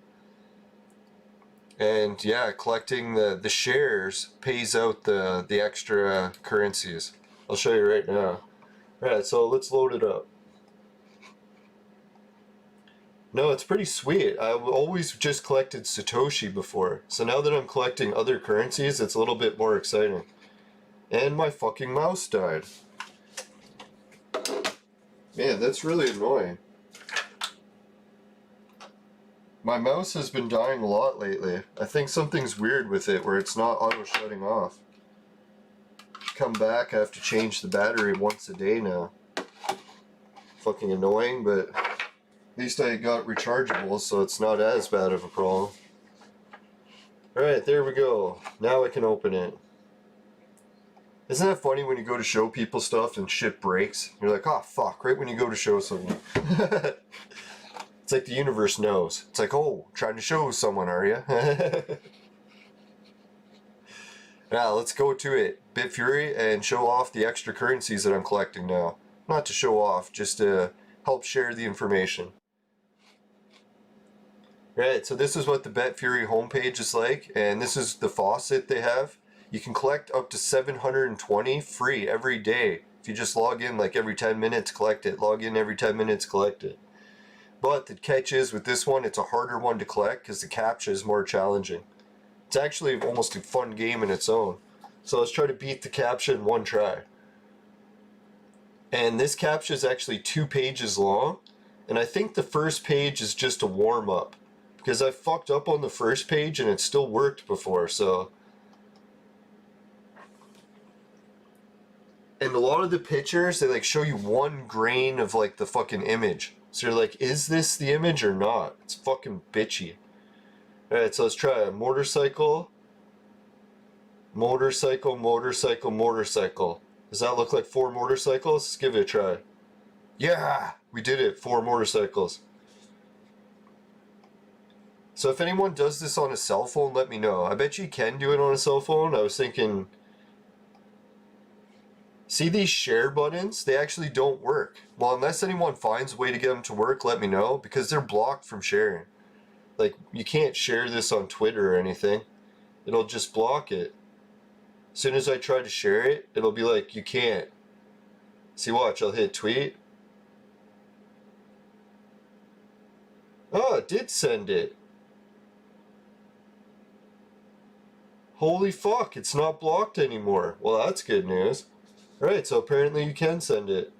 And yeah, collecting the shares pays out the extra currencies. I'll show you right now. Alright, so let's load it up. No, it's pretty sweet. I've always just collected Satoshi before. So now that I'm collecting other currencies, it's a little bit more exciting. And my fucking mouse died. Man, that's really annoying. My mouse has been dying a lot lately. I think something's weird with it where it's not auto shutting off. Come back, I have to change the battery once a day now. Fucking annoying, but at least I got rechargeable, so it's not as bad of a problem. Alright, there we go. Now I can open it. Isn't that funny when you go to show people stuff and shit breaks? You're like, oh fuck, right when you go to show someone. It's like the universe knows. It's like, oh, trying to show someone, are you? Now, let's go to it. Bitfury, and show off the extra currencies that I'm collecting now. Not to show off, just to help share the information. Right, so this is what the Bitfury homepage is like, and this is the faucet they have. You can collect up to 720 free every day. If you just log in like every 10 minutes, collect it. Log in every 10 minutes, collect it. But the catch is with this one, it's a harder one to collect because the captcha is more challenging. It's actually almost a fun game in its own. So let's try to beat the captcha in one try. And this captcha is actually 2 pages long. And I think the first page is just a warm-up. Because I fucked up on the first page and it still worked before, so... And a lot of the pictures, they like show you one grain of like the fucking image. So you're like, is this the image or not? It's fucking bitchy. Alright, so let's try a motorcycle. Motorcycle, motorcycle, motorcycle. Does that look like 4 motorcycles? Let's give it a try. Yeah! We did it, 4 motorcycles. So if anyone does this on a cell phone, let me know. I bet you can do it on a cell phone. I was thinking... See these share buttons? They actually don't work. Well, unless anyone finds a way to get them to work, let me know, because they're blocked from sharing. Like, you can't share this on Twitter or anything. It'll just block it. As soon as I try to share it, it'll be like, you can't. See, watch, I'll hit tweet. Oh, it did send it. Holy fuck, it's not blocked anymore. Well, that's good news. Right, so apparently you can send it.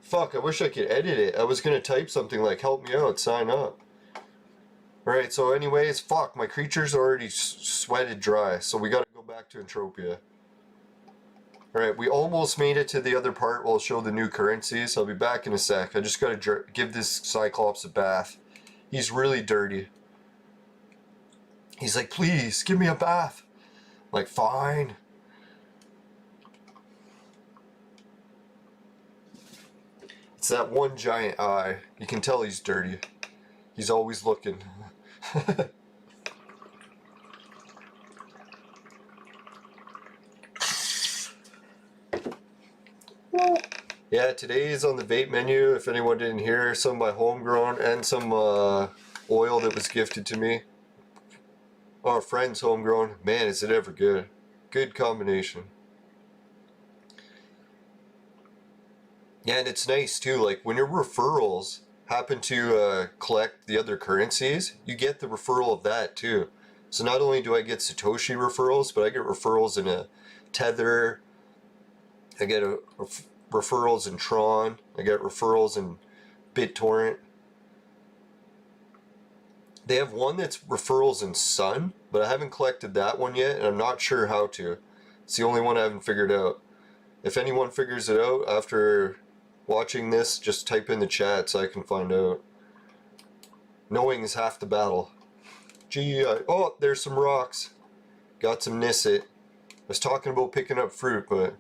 Fuck, I wish I could edit it. I was gonna type something like, help me out, sign up. Alright, so anyways, fuck, my creature's already sweated dry, so we gotta go back to Entropia. Alright, we almost made it to the other part where I'll show the new currencies. I'll be back in a sec. I just gotta give this Cyclops a bath. He's really dirty. He's like, please, give me a bath. I'm like, fine. It's that one giant eye. You can tell he's dirty. He's always looking. Yeah, today is on the vape menu. If anyone didn't hear, some of my homegrown and some oil that was gifted to me. Oh, friend's homegrown. Man, is it ever good. Good combination. Yeah, and it's nice too, like when your referrals happen to collect the other currencies, you get the referral of that too. So not only do I get Satoshi referrals, but I get referrals in a Tether, I get referrals in Tron, I get referrals in BitTorrent. They have one that's referrals in Sun, but I haven't collected that one yet, and I'm not sure how to. It's the only one I haven't figured out. If anyone figures it out after watching this, just type in the chat so I can find out. Knowing is half the battle. Gee, oh, there's some rocks. got some Nisset. I was talking about picking up fruit, but...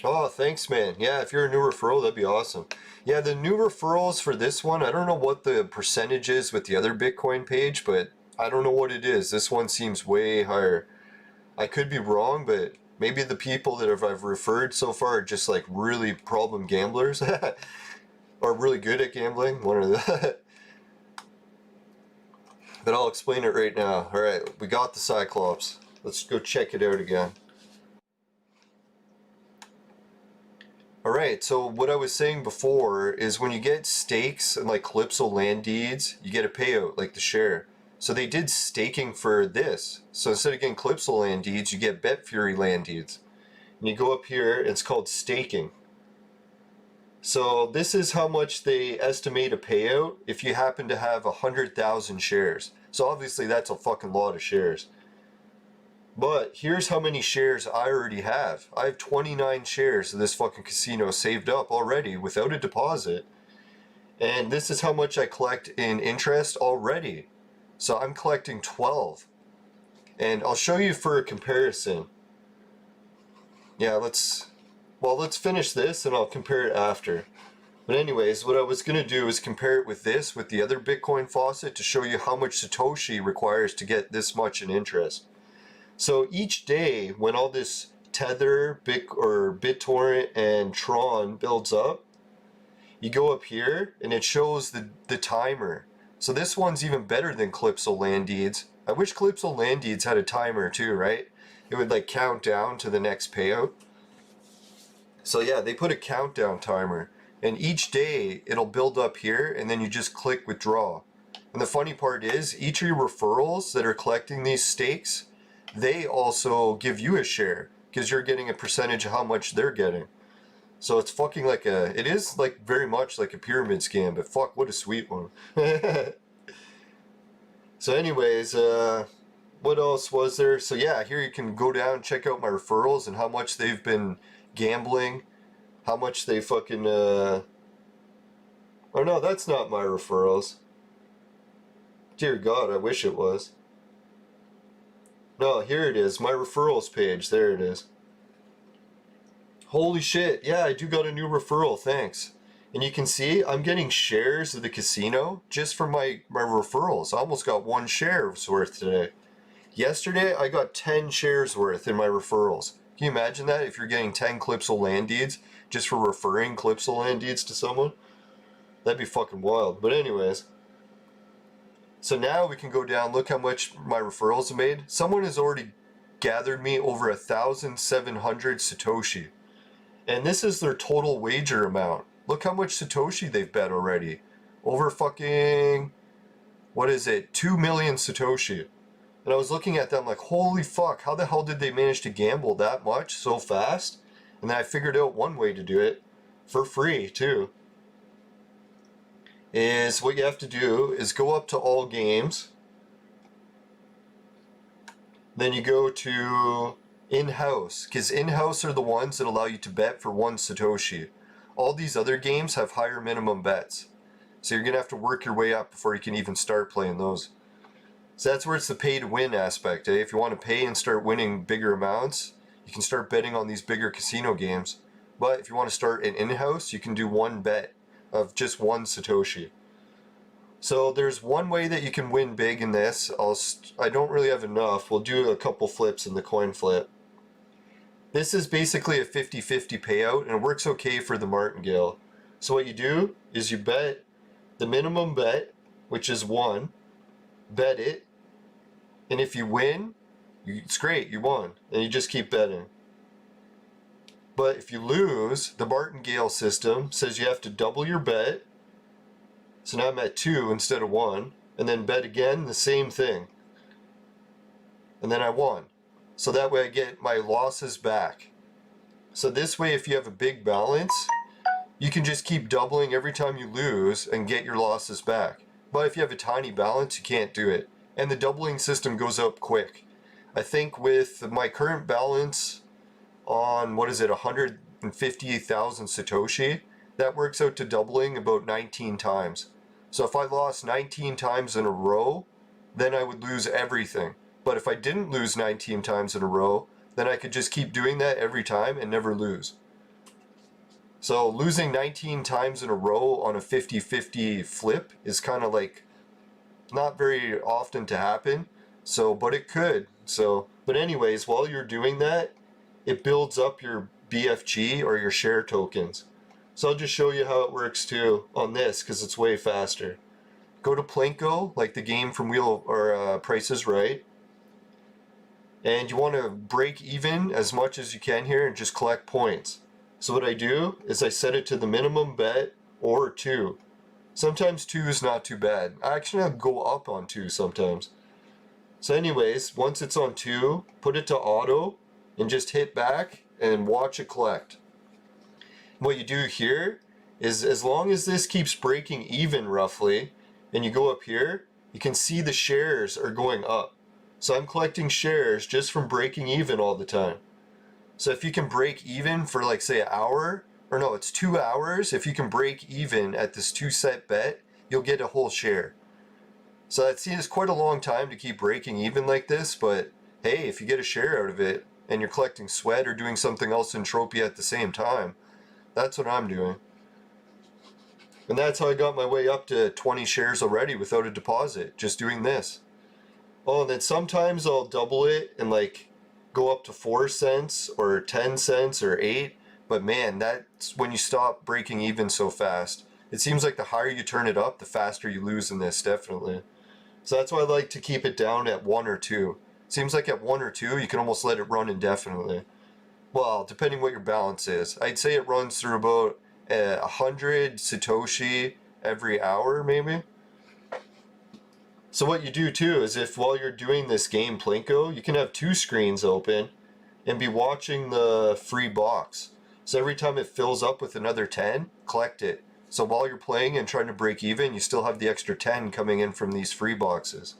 Oh, thanks, man. Yeah, if you're a new referral, that'd be awesome. Yeah, the new referrals for this one, I don't know what the percentage is with the other Bitcoin page, but I don't know what it is. This one seems way higher. I could be wrong, but maybe the people that I've referred so far are just like really problem gamblers or really good at gambling. One of the. But I'll explain it right now. All right, we got the Cyclops. Let's go check it out again. Alright, so what I was saying before is when you get stakes and like Calypso land deeds, you get a payout, like the share. So they did staking for this. So instead of getting Calypso land deeds, you get Bet Fury land deeds. And you go up here, it's called staking. So this is how much they estimate a payout if you happen to have 100,000 shares. So obviously that's a fucking lot of shares. But here's how many shares I already have. I have 29 shares of this fucking casino saved up already without a deposit. And this is how much I collect in interest already. So I'm collecting 12. And I'll show you for a comparison. Yeah, let's finish this and I'll compare it after. But anyways, what I was going to do is compare it with this, with the other Bitcoin faucet, to show you how much Satoshi requires to get this much in interest. So each day, when all this Tether, BitTorrent, and Tron builds up, you go up here, and it shows the timer. So this one's even better than Calypso land deeds. I wish Calypso land deeds had a timer too, right? It would like count down to the next payout. So yeah, they put a countdown timer. And each day, it'll build up here, and then you just click withdraw. And the funny part is, each of your referrals that are collecting these stakes, they also give you a share because you're getting a percentage of how much they're getting. So it's fucking like it is like very much like a pyramid scam, but fuck, what a sweet one. So anyways, what else was there? So yeah, here you can go down, check out my referrals and how much they've been gambling, how much they fucking, oh no, that's not my referrals. Dear God, I wish it was. No, here it is, my referrals page, there it is. Holy shit, yeah, I do got a new referral, thanks. And you can see, I'm getting shares of the casino just for my referrals. I almost got 1 share worth today. Yesterday, I got 10 shares worth in my referrals. Can you imagine that, if you're getting 10 Calypso land deeds just for referring Calypso land deeds to someone? That'd be fucking wild, but anyways. So now we can go down, look how much my referrals have made. Someone has already gathered me over 1,700 Satoshi. And this is their total wager amount. Look how much Satoshi they've bet already. Over fucking, what is it, 2 million Satoshi. And I was looking at them like, holy fuck, how the hell did they manage to gamble that much so fast? And then I figured out one way to do it, for free too. Is what you have to do is go up to all games, then you go to in-house, because in-house are the ones that allow you to bet for 1 Satoshi. All these other games have higher minimum bets, so you're gonna have to work your way up before you can even start playing those. So that's where it's the pay to win aspect, eh? If you want to pay and start winning bigger amounts, you can start betting on these bigger casino games. But if you want to start an in-house, you can do 1 bet of just 1 Satoshi. So there's one way that you can win big in this. I don't really have enough. We'll do a couple flips in the coin flip. This is basically a 50-50 payout, and it works okay for the martingale. So what you do is you bet the minimum bet, which is 1, bet it, and if you win, it's great, you won, and you just keep betting. But if you lose, the martingale system says you have to double your bet. So now I'm at 2 instead of 1, and then bet again, the same thing. And then I won. So that way I get my losses back. So this way, if you have a big balance, you can just keep doubling every time you lose and get your losses back. But if you have a tiny balance, you can't do it. And the doubling system goes up quick. I think with my current balance on, what is it, 150,000 Satoshi, that works out to doubling about 19 times. So if I lost 19 times in a row, then I would lose everything. But if I didn't lose 19 times in a row, then I could just keep doing that every time and never lose. So losing 19 times in a row on a 50-50 flip is kind of like not very often to happen. So, but it could. So, but anyways, while you're doing that, it builds up your BFG or your share tokens. So I'll just show you how it works too on this because it's way faster. Go to Plinko, like the game from Price is Right. And you want to break even as much as you can here and just collect points. So what I do is I set it to the minimum bet or 2. Sometimes 2 is not too bad. I actually have to go up on 2 sometimes. So anyways, once it's on 2, put it to auto and just hit back and watch it collect. What you do here is as long as this keeps breaking even roughly, and you go up here, you can see the shares are going up. So I'm collecting shares just from breaking even all the time. So if you can break even for like say an hour, or no, it's 2 hours, if you can break even at this 2 set bet, you'll get a whole share. So that seems quite a long time to keep breaking even like this, but hey, if you get a share out of it, and you're collecting sweat or doing something else in Entropia at the same time, that's what I'm doing. And that's how I got my way up to 20 shares already without a deposit, just doing this. Oh, and then sometimes I'll double it and like go up to 4 cents or 10 cents or 8, but man, that's when you stop breaking even so fast. It seems like the higher you turn it up, the faster you lose in this, definitely. So that's why I like to keep it down at 1 or 2. Seems like at 1 or 2, you can almost let it run indefinitely. Well, depending what your balance is. I'd say it runs through about 100 Satoshi every hour, maybe. So what you do too is if while you're doing this game Plinko, you can have 2 screens open and be watching the free box. So every time it fills up with another 10, collect it. So while you're playing and trying to break even, you still have the extra 10 coming in from these free boxes.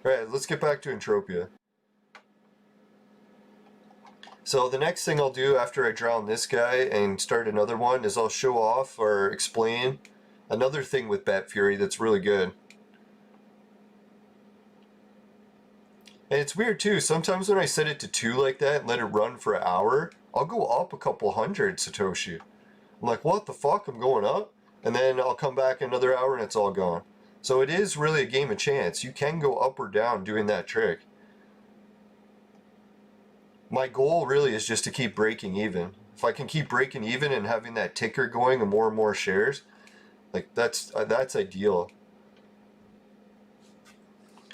Alright, let's get back to Entropia. So the next thing I'll do after I drown this guy and start another one is I'll show off or explain another thing with Bet Fury that's really good. And it's weird too, sometimes when I set it to 2 like that and let it run for an hour, I'll go up a couple hundred Satoshi. I'm like, what the fuck, I'm going up? And then I'll come back another hour and it's all gone. So it is really a game of chance. You can go up or down doing that trick. My goal really is just to keep breaking even. If I can keep breaking even and having that ticker going and more shares, like that's ideal.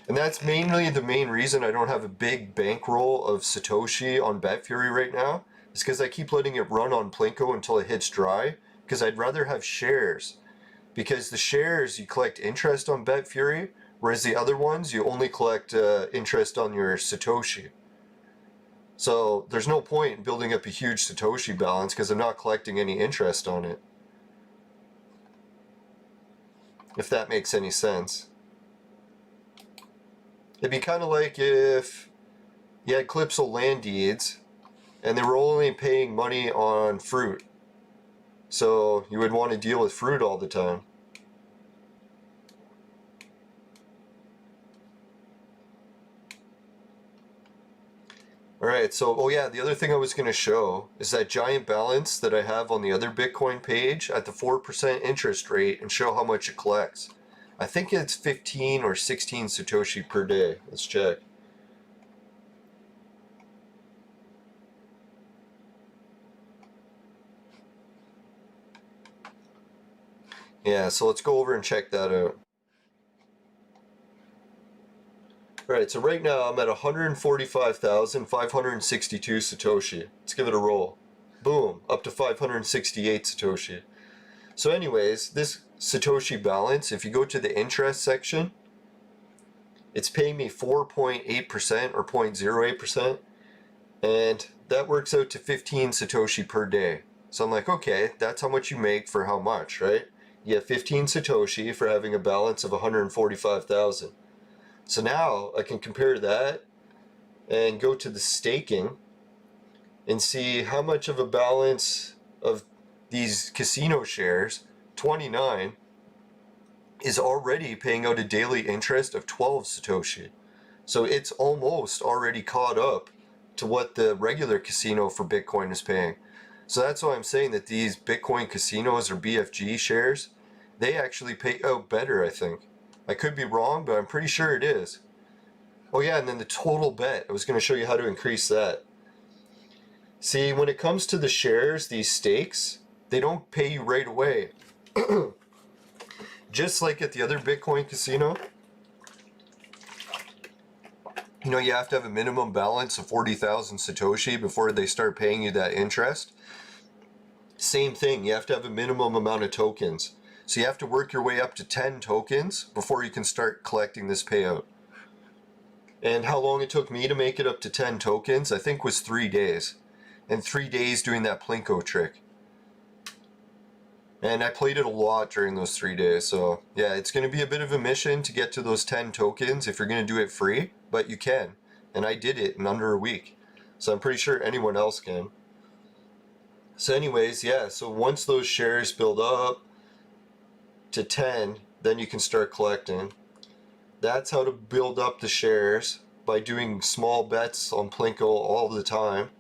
And that's mainly the main reason I don't have a big bankroll of Satoshi on Bet Fury right now, is because I keep letting it run on Plinko until it hits dry, because I'd rather have shares. Because the shares, you collect interest on Bet Fury, whereas the other ones, you only collect interest on your Satoshi. So there's no point in building up a huge Satoshi balance because I'm not collecting any interest on it. If that makes any sense. It'd be kind of like if you had Calypso land deeds and they were only paying money on fruit. So you would want to deal with fruit all the time. Alright, so, oh yeah, the other thing I was going to show is that giant balance that I have on the other Bitcoin page at the 4% interest rate and show how much it collects. I think it's 15 or 16 Satoshi per day. Let's check. Yeah, so let's go over and check that out. Alright, so right now I'm at 145,562 Satoshi. Let's give it a roll. Boom, up to 568 Satoshi. So anyways, this Satoshi balance, if you go to the interest section, it's paying me 4.8% or 0.08%, and that works out to 15 Satoshi per day. So I'm like, okay, that's how much you make for how much, right? You get 15 Satoshi for having a balance of 145,000. So now I can compare that and go to the staking and see how much of a balance of these casino shares, 29, is already paying out a daily interest of 12 Satoshi. So it's almost already caught up to what the regular casino for Bitcoin is paying. So that's why I'm saying that these Bitcoin casinos or BFG shares, they actually pay out better, I think. I could be wrong, but I'm pretty sure it is. Oh yeah, and then the total bet. I was going to show you how to increase that. See, when it comes to the shares, these stakes, they don't pay you right away. Just like at the other Bitcoin casino, you know, you have to have a minimum balance of 40,000 Satoshi before they start paying you that interest. Same thing, you have to have a minimum amount of tokens. So you have to work your way up to 10 tokens before you can start collecting this payout. And how long it took me to make it up to 10 tokens, I think was 3 days. And 3 days doing that Plinko trick. And I played it a lot during those 3 days, so yeah, it's going to be a bit of a mission to get to those 10 tokens if you're going to do it free, but you can. And I did it in under a week, so I'm pretty sure anyone else can. So anyways, yeah, so once those shares build up to 10, then you can start collecting. That's how to build up the shares, by doing small bets on Plinko all the time.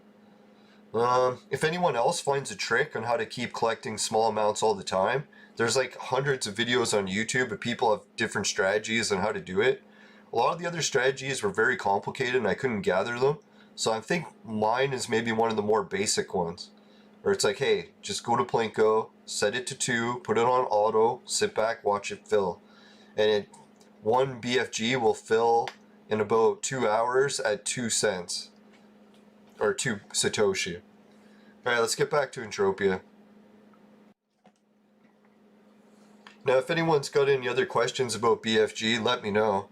If anyone else finds a trick on how to keep collecting small amounts all the time, there's like hundreds of videos on YouTube, but people have different strategies on how to do it. A lot of the other strategies were very complicated and I couldn't gather them. So I think mine is maybe one of the more basic ones. Where it's like, hey, just go to Plinko, set it to 2, put it on auto, sit back, watch it fill. And one BFG will fill in about 2 hours at 2 cents. Or 2 Satoshi. Alright, let's get back to Entropia. Now, if anyone's got any other questions about BFG, let me know.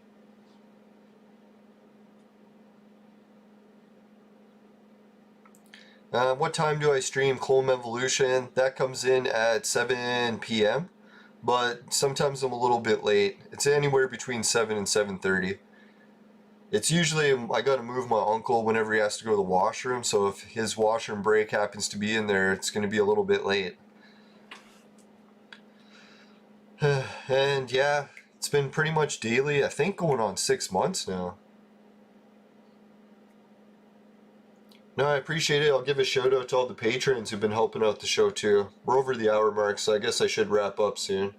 What time do I stream Clone Evolution? That comes in at 7 p.m. But sometimes I'm a little bit late. It's anywhere between 7 and 7:30. It's usually, I gotta move my uncle whenever he has to go to the washroom, so if his washroom break happens to be in there, it's gonna be a little bit late. And yeah, it's been pretty much daily, I think going on 6 months now. No, I appreciate it. I'll give a shout out to all the patrons who've been helping out the show too. We're over the hour mark, so I guess I should wrap up soon.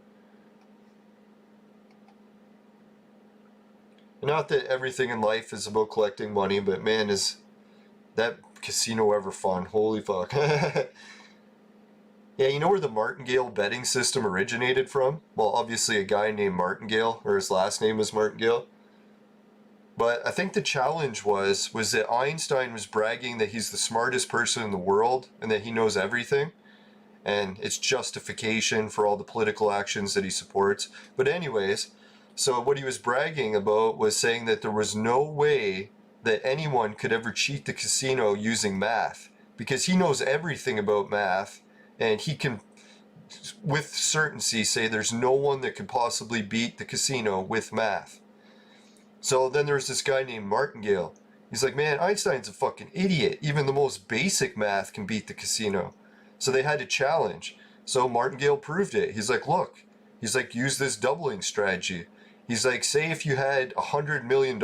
Not that everything in life is about collecting money, but man, is that casino ever fun. Holy fuck. Yeah, you know where the Martingale betting system originated from? Well, obviously a guy named Martingale, or his last name was Martingale. But I think the challenge was that Einstein was bragging that he's the smartest person in the world and that he knows everything. And it's justification for all the political actions that he supports. But anyways, so what he was bragging about was saying that there was no way that anyone could ever cheat the casino using math. Because he knows everything about math, and he can, with certainty, say there's no one that could possibly beat the casino with math. So then there's this guy named Martingale. He's like, man, Einstein's a fucking idiot. Even the most basic math can beat the casino. So they had a challenge. So Martingale proved it. He's like, look. He's like, use this doubling strategy. He's like, say if you had $100 million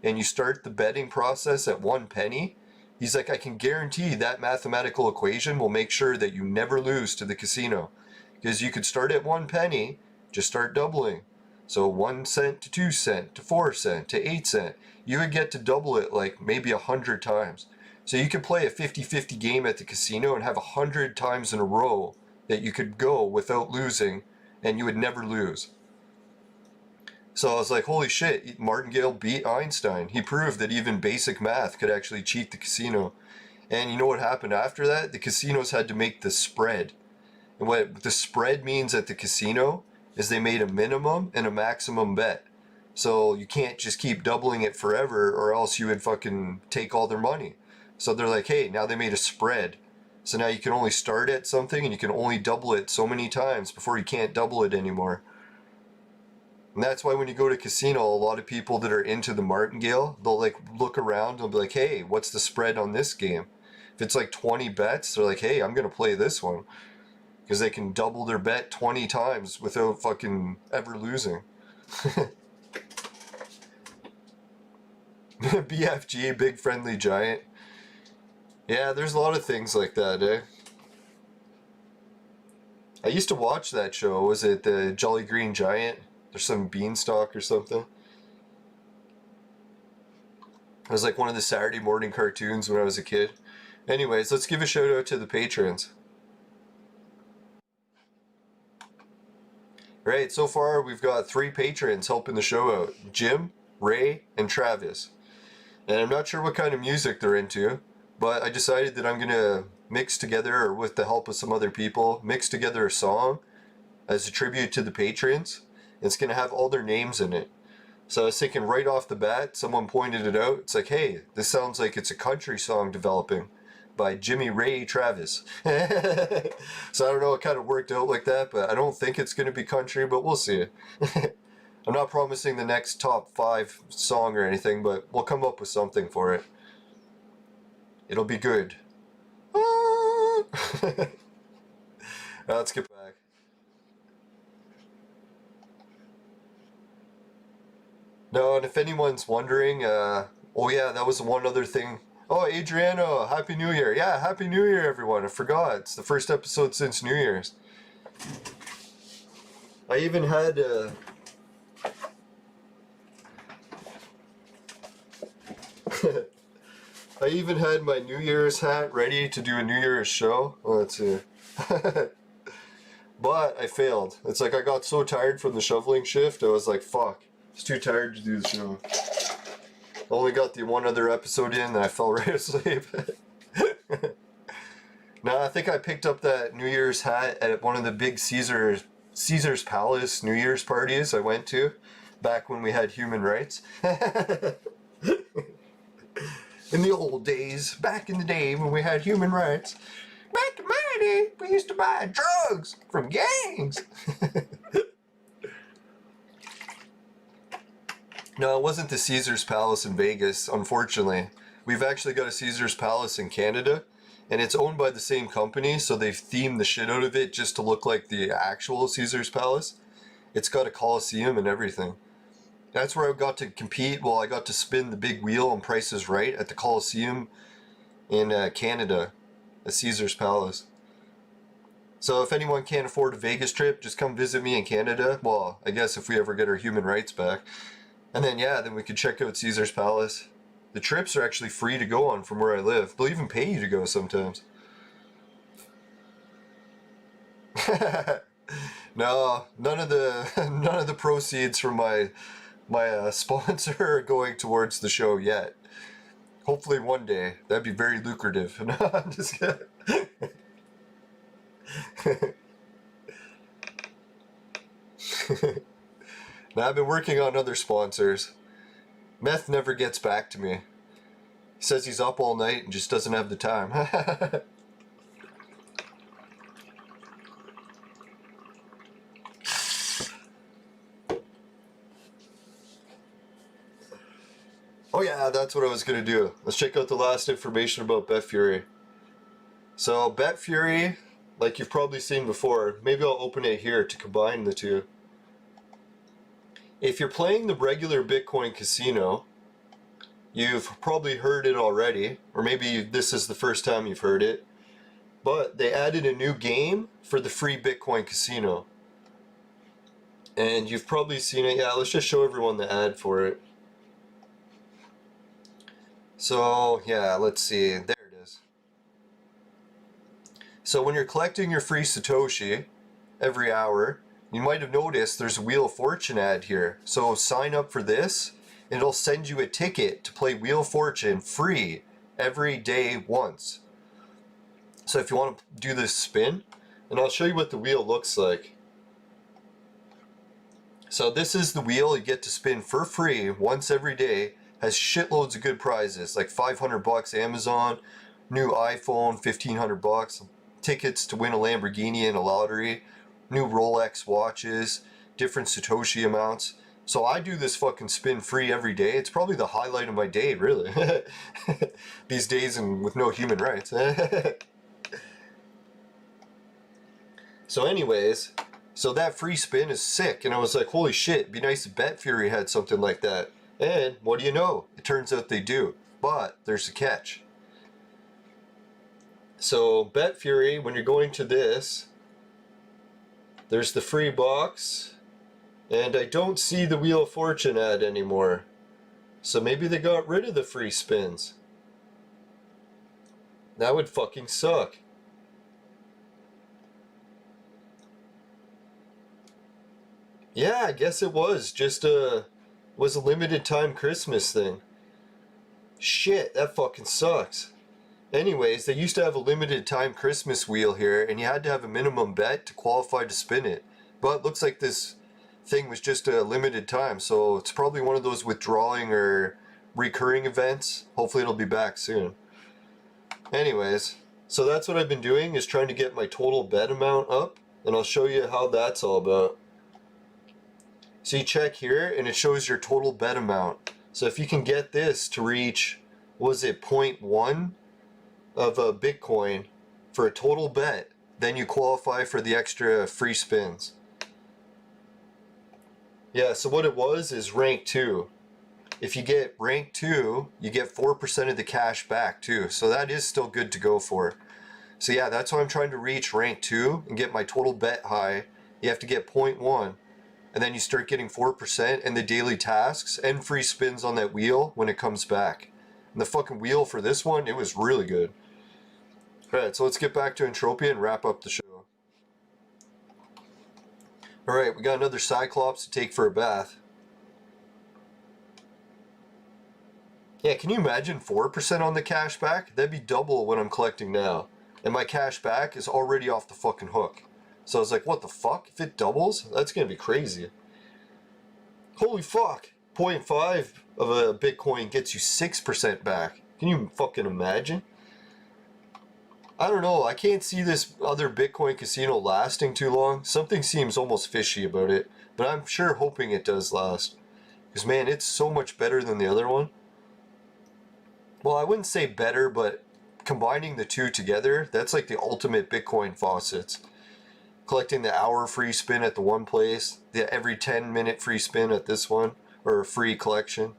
and you start the betting process at 1 penny, he's like, I can guarantee that mathematical equation will make sure that you never lose to the casino. Because you could start at 1 penny, just start doubling. So 1 cent to 2 cent to 4 cent to 8 cent. You would get to double it like maybe 100 times. So you could play a 50-50 game at the casino and have 100 times in a row that you could go without losing, and you would never lose. So I was like, holy shit, Martingale beat Einstein. He proved that even basic math could actually cheat the casino. And you know what happened after that? The casinos had to make the spread. And what the spread means at the casino is they made a minimum and a maximum bet. So you can't just keep doubling it forever, or else you would fucking take all their money. So they're like, hey, now they made a spread. So now you can only start at something and you can only double it so many times before you can't double it anymore. And that's why when you go to casino, a lot of people that are into the Martingale, they'll like look around and be like, hey, what's the spread on this game? If it's like 20 bets, they're like, hey, I'm going to play this one. because they can double their bet 20 times without fucking ever losing. BFG, Big Friendly Giant. Yeah, there's a lot of things like that, eh? I used to watch that show. Was it the Jolly Green Giant? There's some beanstalk or something. It was like one of the Saturday morning cartoons when I was a kid. Anyways, let's give a shout out to the patrons. Right, so far we've got 3 patrons helping the show out. Jim, Ray, and Travis. And I'm not sure what kind of music they're into, but I decided that I'm going to mix together, or with the help of some other people, mix together a song as a tribute to the patrons. It's going to have all their names in it. So I was thinking right off the bat, someone pointed it out. It's like, hey, this sounds like it's a country song developing by Jimmy Ray Travis. So I don't know, it kind of worked out like that, but I don't think it's going to be country, but we'll see. I'm not promising the next top 5 song or anything, but we'll come up with something for it. It'll be good. Now let's get back. No, and if anyone's wondering, oh yeah, that was one other thing. Oh, Adriano, Happy New Year. Yeah, Happy New Year, everyone. I forgot. It's the first episode since New Year's. I even had I even had my New Year's hat ready to do a New Year's show. Oh, let's see. But I failed. It's like I got so tired from the shoveling shift, I was like, fuck. I was too tired to do the show. I only got the one other episode in and I fell right asleep. Now, I think I picked up that New Year's hat at one of the big Caesar's Palace New Year's parties I went to back when we had human rights. In the old days, back in the day when we had human rights. Back in my day, we used to buy drugs from gangs. No, it wasn't the Caesar's Palace in Vegas, unfortunately. We've actually got a Caesar's Palace in Canada, and it's owned by the same company, so they've themed the shit out of it just to look like the actual Caesar's Palace. It's got a Coliseum and everything. That's where I got to compete. Well, I got to spin the big wheel on Price is Right at the Coliseum in Canada, at Caesar's Palace. So if anyone can't afford a Vegas trip, just come visit me in Canada. Well, I guess if we ever get our human rights back. And then, yeah, then we could check out Caesar's Palace. The trips are actually free to go on from where I live. They'll even pay you to go sometimes. No, none of the proceeds from my sponsor are going towards the show yet. Hopefully one day. That'd be very lucrative. No, I'm just kidding. Now, I've been working on other sponsors. Meth never gets back to me. He says he's up all night and just doesn't have the time. Oh yeah, that's what I was going to do. Let's check out the last information about Bet Fury. So Bet Fury, like you've probably seen before, maybe I'll open it here to combine the two. If you're playing the regular Bitcoin casino, you've probably heard it already, or maybe this is the first time you've heard it, but they added a new game for the free Bitcoin casino. And you've probably seen it. Yeah, let's just show everyone the ad for it. So, yeah, let's see. There it is. So when you're collecting your free Satoshi every hour, you might have noticed there's a Wheel of Fortune ad here. So sign up for this, and it'll send you a ticket to play Wheel of Fortune free every day once. So if you want to do this spin, and I'll show you what the wheel looks like. So this is the wheel you get to spin for free once every day. Has shitloads of good prizes, like $500 Amazon, new iPhone, $1,500, tickets to win a Lamborghini in a lottery, new Rolex watches, different Satoshi amounts. So I do this fucking spin free every day. It's probably the highlight of my day, really. These days and with no human rights. So anyways, so that free spin is sick, and I was like, holy shit, it'd be nice if BetFury had something like that. And what do you know? It turns out they do. But there's a catch. So BetFury, when you're going to this, there's the free box, and I don't see the Wheel of Fortune ad anymore. So maybe they got rid of the free spins. That would fucking suck. Yeah, I guess it was just a limited time Christmas thing. Shit, that fucking sucks. Anyways, they used to have a limited time Christmas wheel here, and you had to have a minimum bet to qualify to spin it. But it looks like this thing was just a limited time, so it's probably one of those withdrawing or recurring events. Hopefully it'll be back soon. Anyways, so that's what I've been doing, is trying to get my total bet amount up, and I'll show you how that's all about. So you check here, and it shows your total bet amount. So if you can get this to reach, was it 0.1 of a Bitcoin for a total bet, then you qualify for the extra free spins. Yeah, so what it was is rank 2. If you get rank 2, you get 4% of the cash back too. So that is still good to go for. So yeah, that's why I'm trying to reach rank 2 and get my total bet high. You have to get 0.1. And then you start getting 4% and the daily tasks and free spins on that wheel when it comes back. And the fucking wheel for this one, it was really good. Alright, so let's get back to Entropia and wrap up the show. Alright, we got another Cyclops to take for a bath. Yeah, can you imagine 4% on the cash back? That'd be double what I'm collecting now. And my cash back is already off the fucking hook. So I was like, what the fuck? If it doubles, that's going to be crazy. Holy fuck. 0.5 of a Bitcoin gets you 6% back. Can you fucking imagine? I don't know. I can't see this other Bitcoin casino lasting too long. Something seems almost fishy about it. But I'm sure hoping it does last. Because, man, it's so much better than the other one. Well, I wouldn't say better, but combining the two together, that's like the ultimate Bitcoin faucets. Collecting the hour free spin at the one place, the every 10-minute free spin at this one, or free collection.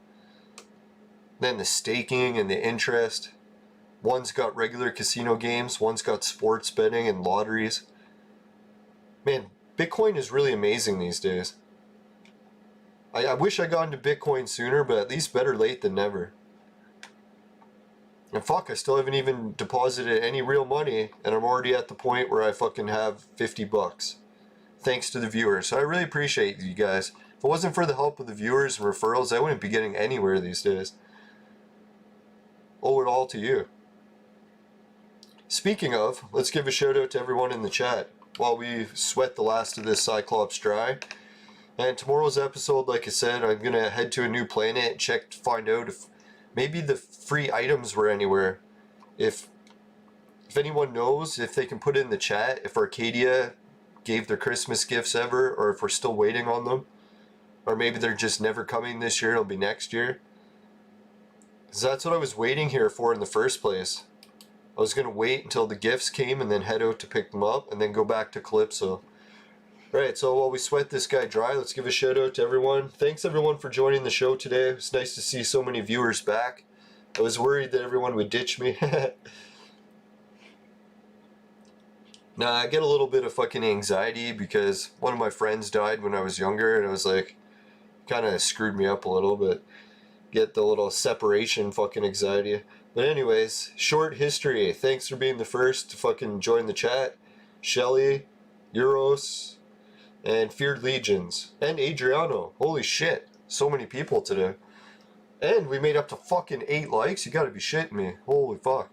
Then the staking and the interest. One's got regular casino games, one's got sports betting and lotteries. Man, Bitcoin is really amazing these days. I wish I got into Bitcoin sooner, but at least better late than never. And fuck, I still haven't even deposited any real money, and I'm already at the point where I fucking have 50 bucks. Thanks to the viewers. So I really appreciate you guys. If it wasn't for the help of the viewers and referrals, I wouldn't be getting anywhere these days. Owe it all to you. Speaking of, let's give a shout out to everyone in the chat while we sweat the last of this Cyclops dry. And tomorrow's episode, like I said, I'm going to head to a new planet and check to find out if maybe the free items were anywhere. If anyone knows, if they can put it in the chat, if Arcadia gave their Christmas gifts ever, or if we're still waiting on them. Or maybe they're just never coming this year, it'll be next year. Because that's what I was waiting here for in the first place. I was going to wait until the gifts came and then head out to pick them up and then go back to Calypso. Alright, so while we sweat this guy dry, let's give a shout out to everyone. Thanks everyone for joining the show today. It was nice to see so many viewers back. I was worried that everyone would ditch me. Nah, I get a little bit of fucking anxiety because one of my friends died when I was younger, and I was like, kind of screwed me up a little bit. Get the little separation fucking anxiety. But anyways, short history. Thanks for being the first to fucking join the chat. Shelly, Euros, and Feared Legions, and Adriano. Holy shit, so many people today. And we made up to fucking 8 likes. You gotta be shitting me. Holy fuck.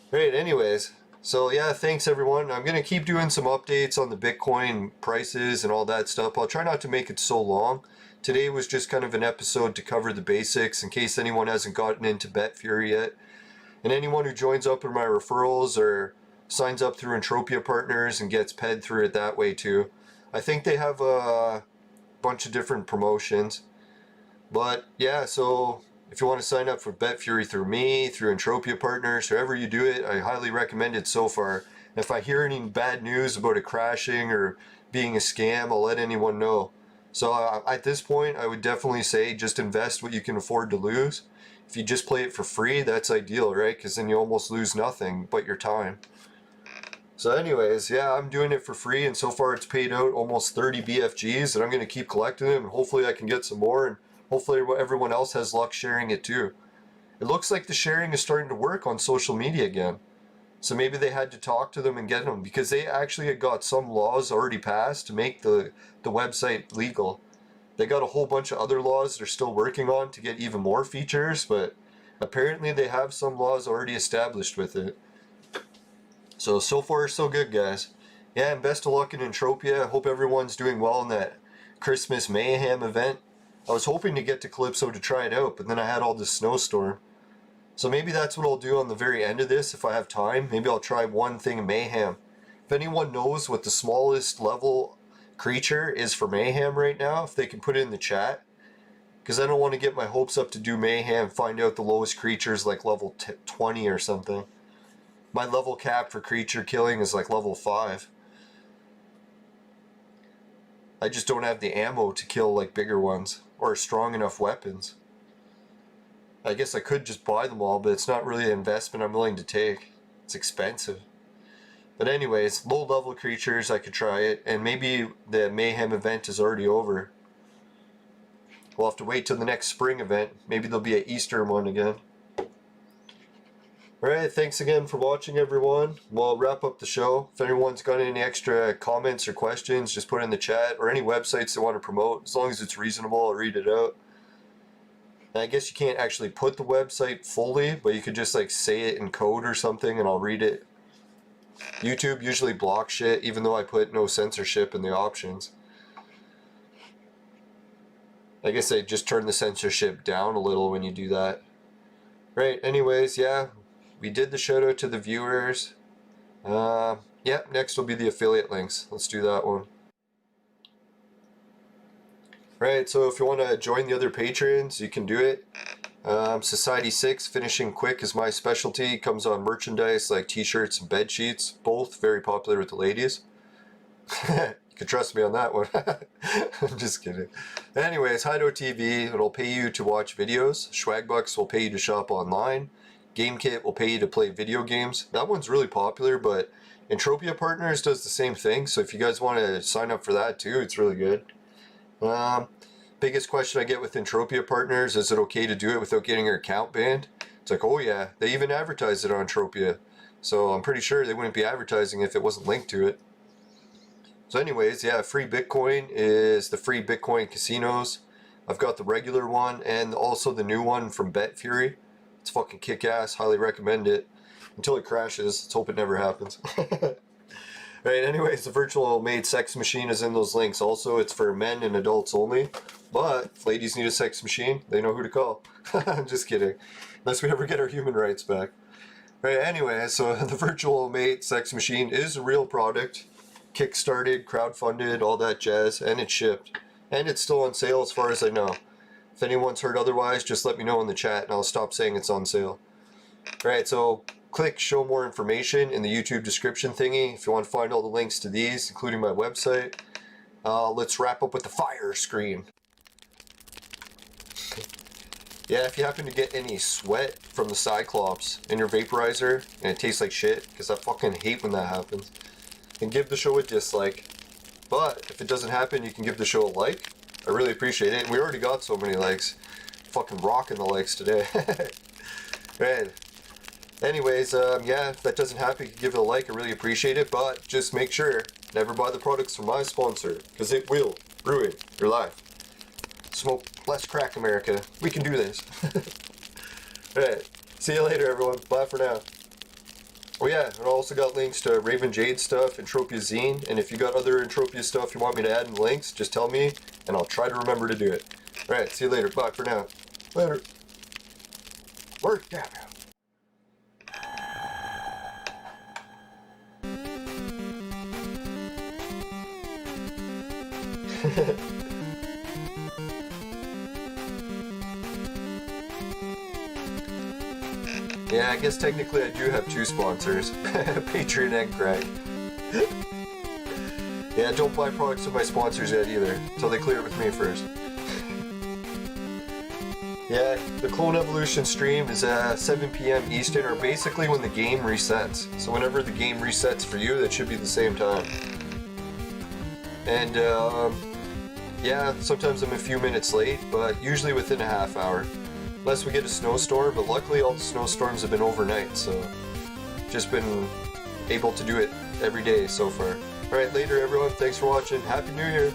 Right, anyways. So yeah, thanks everyone. I'm gonna keep doing some updates on the Bitcoin prices and all that stuff. I'll try not to make it so long. Today was just kind of an episode to cover the basics in case anyone hasn't gotten into BetFury yet. And anyone who joins up in my referrals or signs up through Entropia Partners and gets paid through it that way too. I think they have a bunch of different promotions. But yeah, so if you want to sign up for BetFury through me, through Entropia Partners, however you do it, I highly recommend it so far. If I hear any bad news about it crashing or being a scam, I'll let anyone know. So at this point, I would definitely say just invest what you can afford to lose. If you just play it for free, that's ideal, right? Because then you almost lose nothing but your time. So anyways, yeah, I'm doing it for free, and so far it's paid out almost 30 BFGs, and I'm going to keep collecting them, and hopefully I can get some more, and hopefully everyone else has luck sharing it too. It looks like the sharing is starting to work on social media again. So maybe they had to talk to them and get them, because they actually had got some laws already passed to make the website legal. They got a whole bunch of other laws they're still working on to get even more features, but apparently they have some laws already established with it. So far so good, guys. Yeah, and best of luck in Entropia. I hope everyone's doing well in that Christmas Mayhem event. I was hoping to get to Calypso to try it out, but then I had all this snowstorm. So maybe that's what I'll do on the very end of this if I have time. Maybe I'll try one thing in Mayhem. If anyone knows what the smallest level creature is for Mayhem right now, if they can put it in the chat. Because I don't want to get my hopes up to do Mayhem, find out the lowest creature is like level 20 or something. My level cap for creature killing is like level 5. I just don't have the ammo to kill like bigger ones, or strong enough weapons. I guess I could just buy them all, but it's not really an investment I'm willing to take. It's expensive. But anyways, low level creatures, I could try it, and maybe the Mayhem event is already over. We'll have to wait till the next spring event. Maybe there'll be an Easter one again. Alright, thanks again for watching, everyone. We'll wrap up the show. If anyone's got any extra comments or questions, just put it in the chat, or any websites they want to promote. As long as it's reasonable, I'll read it out. And I guess you can't actually put the website fully, but you could just like say it in code or something and I'll read it. YouTube usually blocks shit, even though I put no censorship in the options. I guess they just turn the censorship down a little when you do that. Right, anyways, yeah, we did the shout out to the viewers. Yep, next will be the affiliate links. Let's do that one. Right, so if you want to join the other patrons, you can do it. Society 6, finishing quick is my specialty. Comes on merchandise like t-shirts and bed sheets. Both very popular with the ladies. You can trust me on that one. I'm just kidding. Anyways, Hideout TV, it'll pay you to watch videos. Swagbucks will pay you to shop online. GameKit will pay you to play video games. That one's really popular, but Entropia Partners does the same thing. So if you guys want to sign up for that too, it's really good. Biggest question I get with Entropia Partners, is it okay to do it without getting your account banned? It's like, oh yeah, they even advertise it on Entropia. So I'm pretty sure they wouldn't be advertising if it wasn't linked to it. So anyways, yeah, free Bitcoin is the free Bitcoin casinos. I've got the regular one and also the new one from BetFury. It's fucking kick-ass, highly recommend it. Until it crashes, let's hope it never happens. Right, anyways, the virtual maid sex machine is in those links. Also, it's for men and adults only. But if ladies need a sex machine, they know who to call. I'm just kidding. Unless we ever get our human rights back. Right, anyway, so the virtual maid sex machine is a real product. Kickstarted, crowdfunded, all that jazz, and it's shipped. And it's still on sale as far as I know. If anyone's heard otherwise, just let me know in the chat and I'll stop saying it's on sale. Right, so click show more information in the YouTube description thingy if you want to find all the links to these, including my website. Let's wrap up with the fire screen. Yeah, if you happen to get any sweat from the Cyclops in your vaporizer and it tastes like shit, because I fucking hate when that happens, then give the show a dislike. But if it doesn't happen, you can give the show a like. I really appreciate it. And we already got so many likes. Fucking rocking the likes today. Right. Anyways, yeah, if that doesn't happen, you can give it a like. I really appreciate it. But just make sure, never buy the products from my sponsor, because it will ruin your life. Smoke less crack, America. We can do this. Right. See you later, everyone. Bye for now. Oh yeah, and I also got links to Raven Jade stuff, Entropia Zine, and if you got other Entropia stuff you want me to add in the links, just tell me, and I'll try to remember to do it. Alright, see you later. Bye for now. Later. Work down. Yeah, I guess technically I do have 2 sponsors, Patreon and Crunk. Yeah, don't buy products from my sponsors yet either, until they clear it with me first. Yeah, the Clone Evolution stream is at 7 p.m. Eastern, or basically when the game resets. So whenever the game resets for you, that should be the same time. And yeah, sometimes I'm a few minutes late, but usually within a half hour. Unless we get a snowstorm, but luckily all the snowstorms have been overnight, so just been able to do it every day so far. Alright, later everyone, thanks for watching, Happy New Year!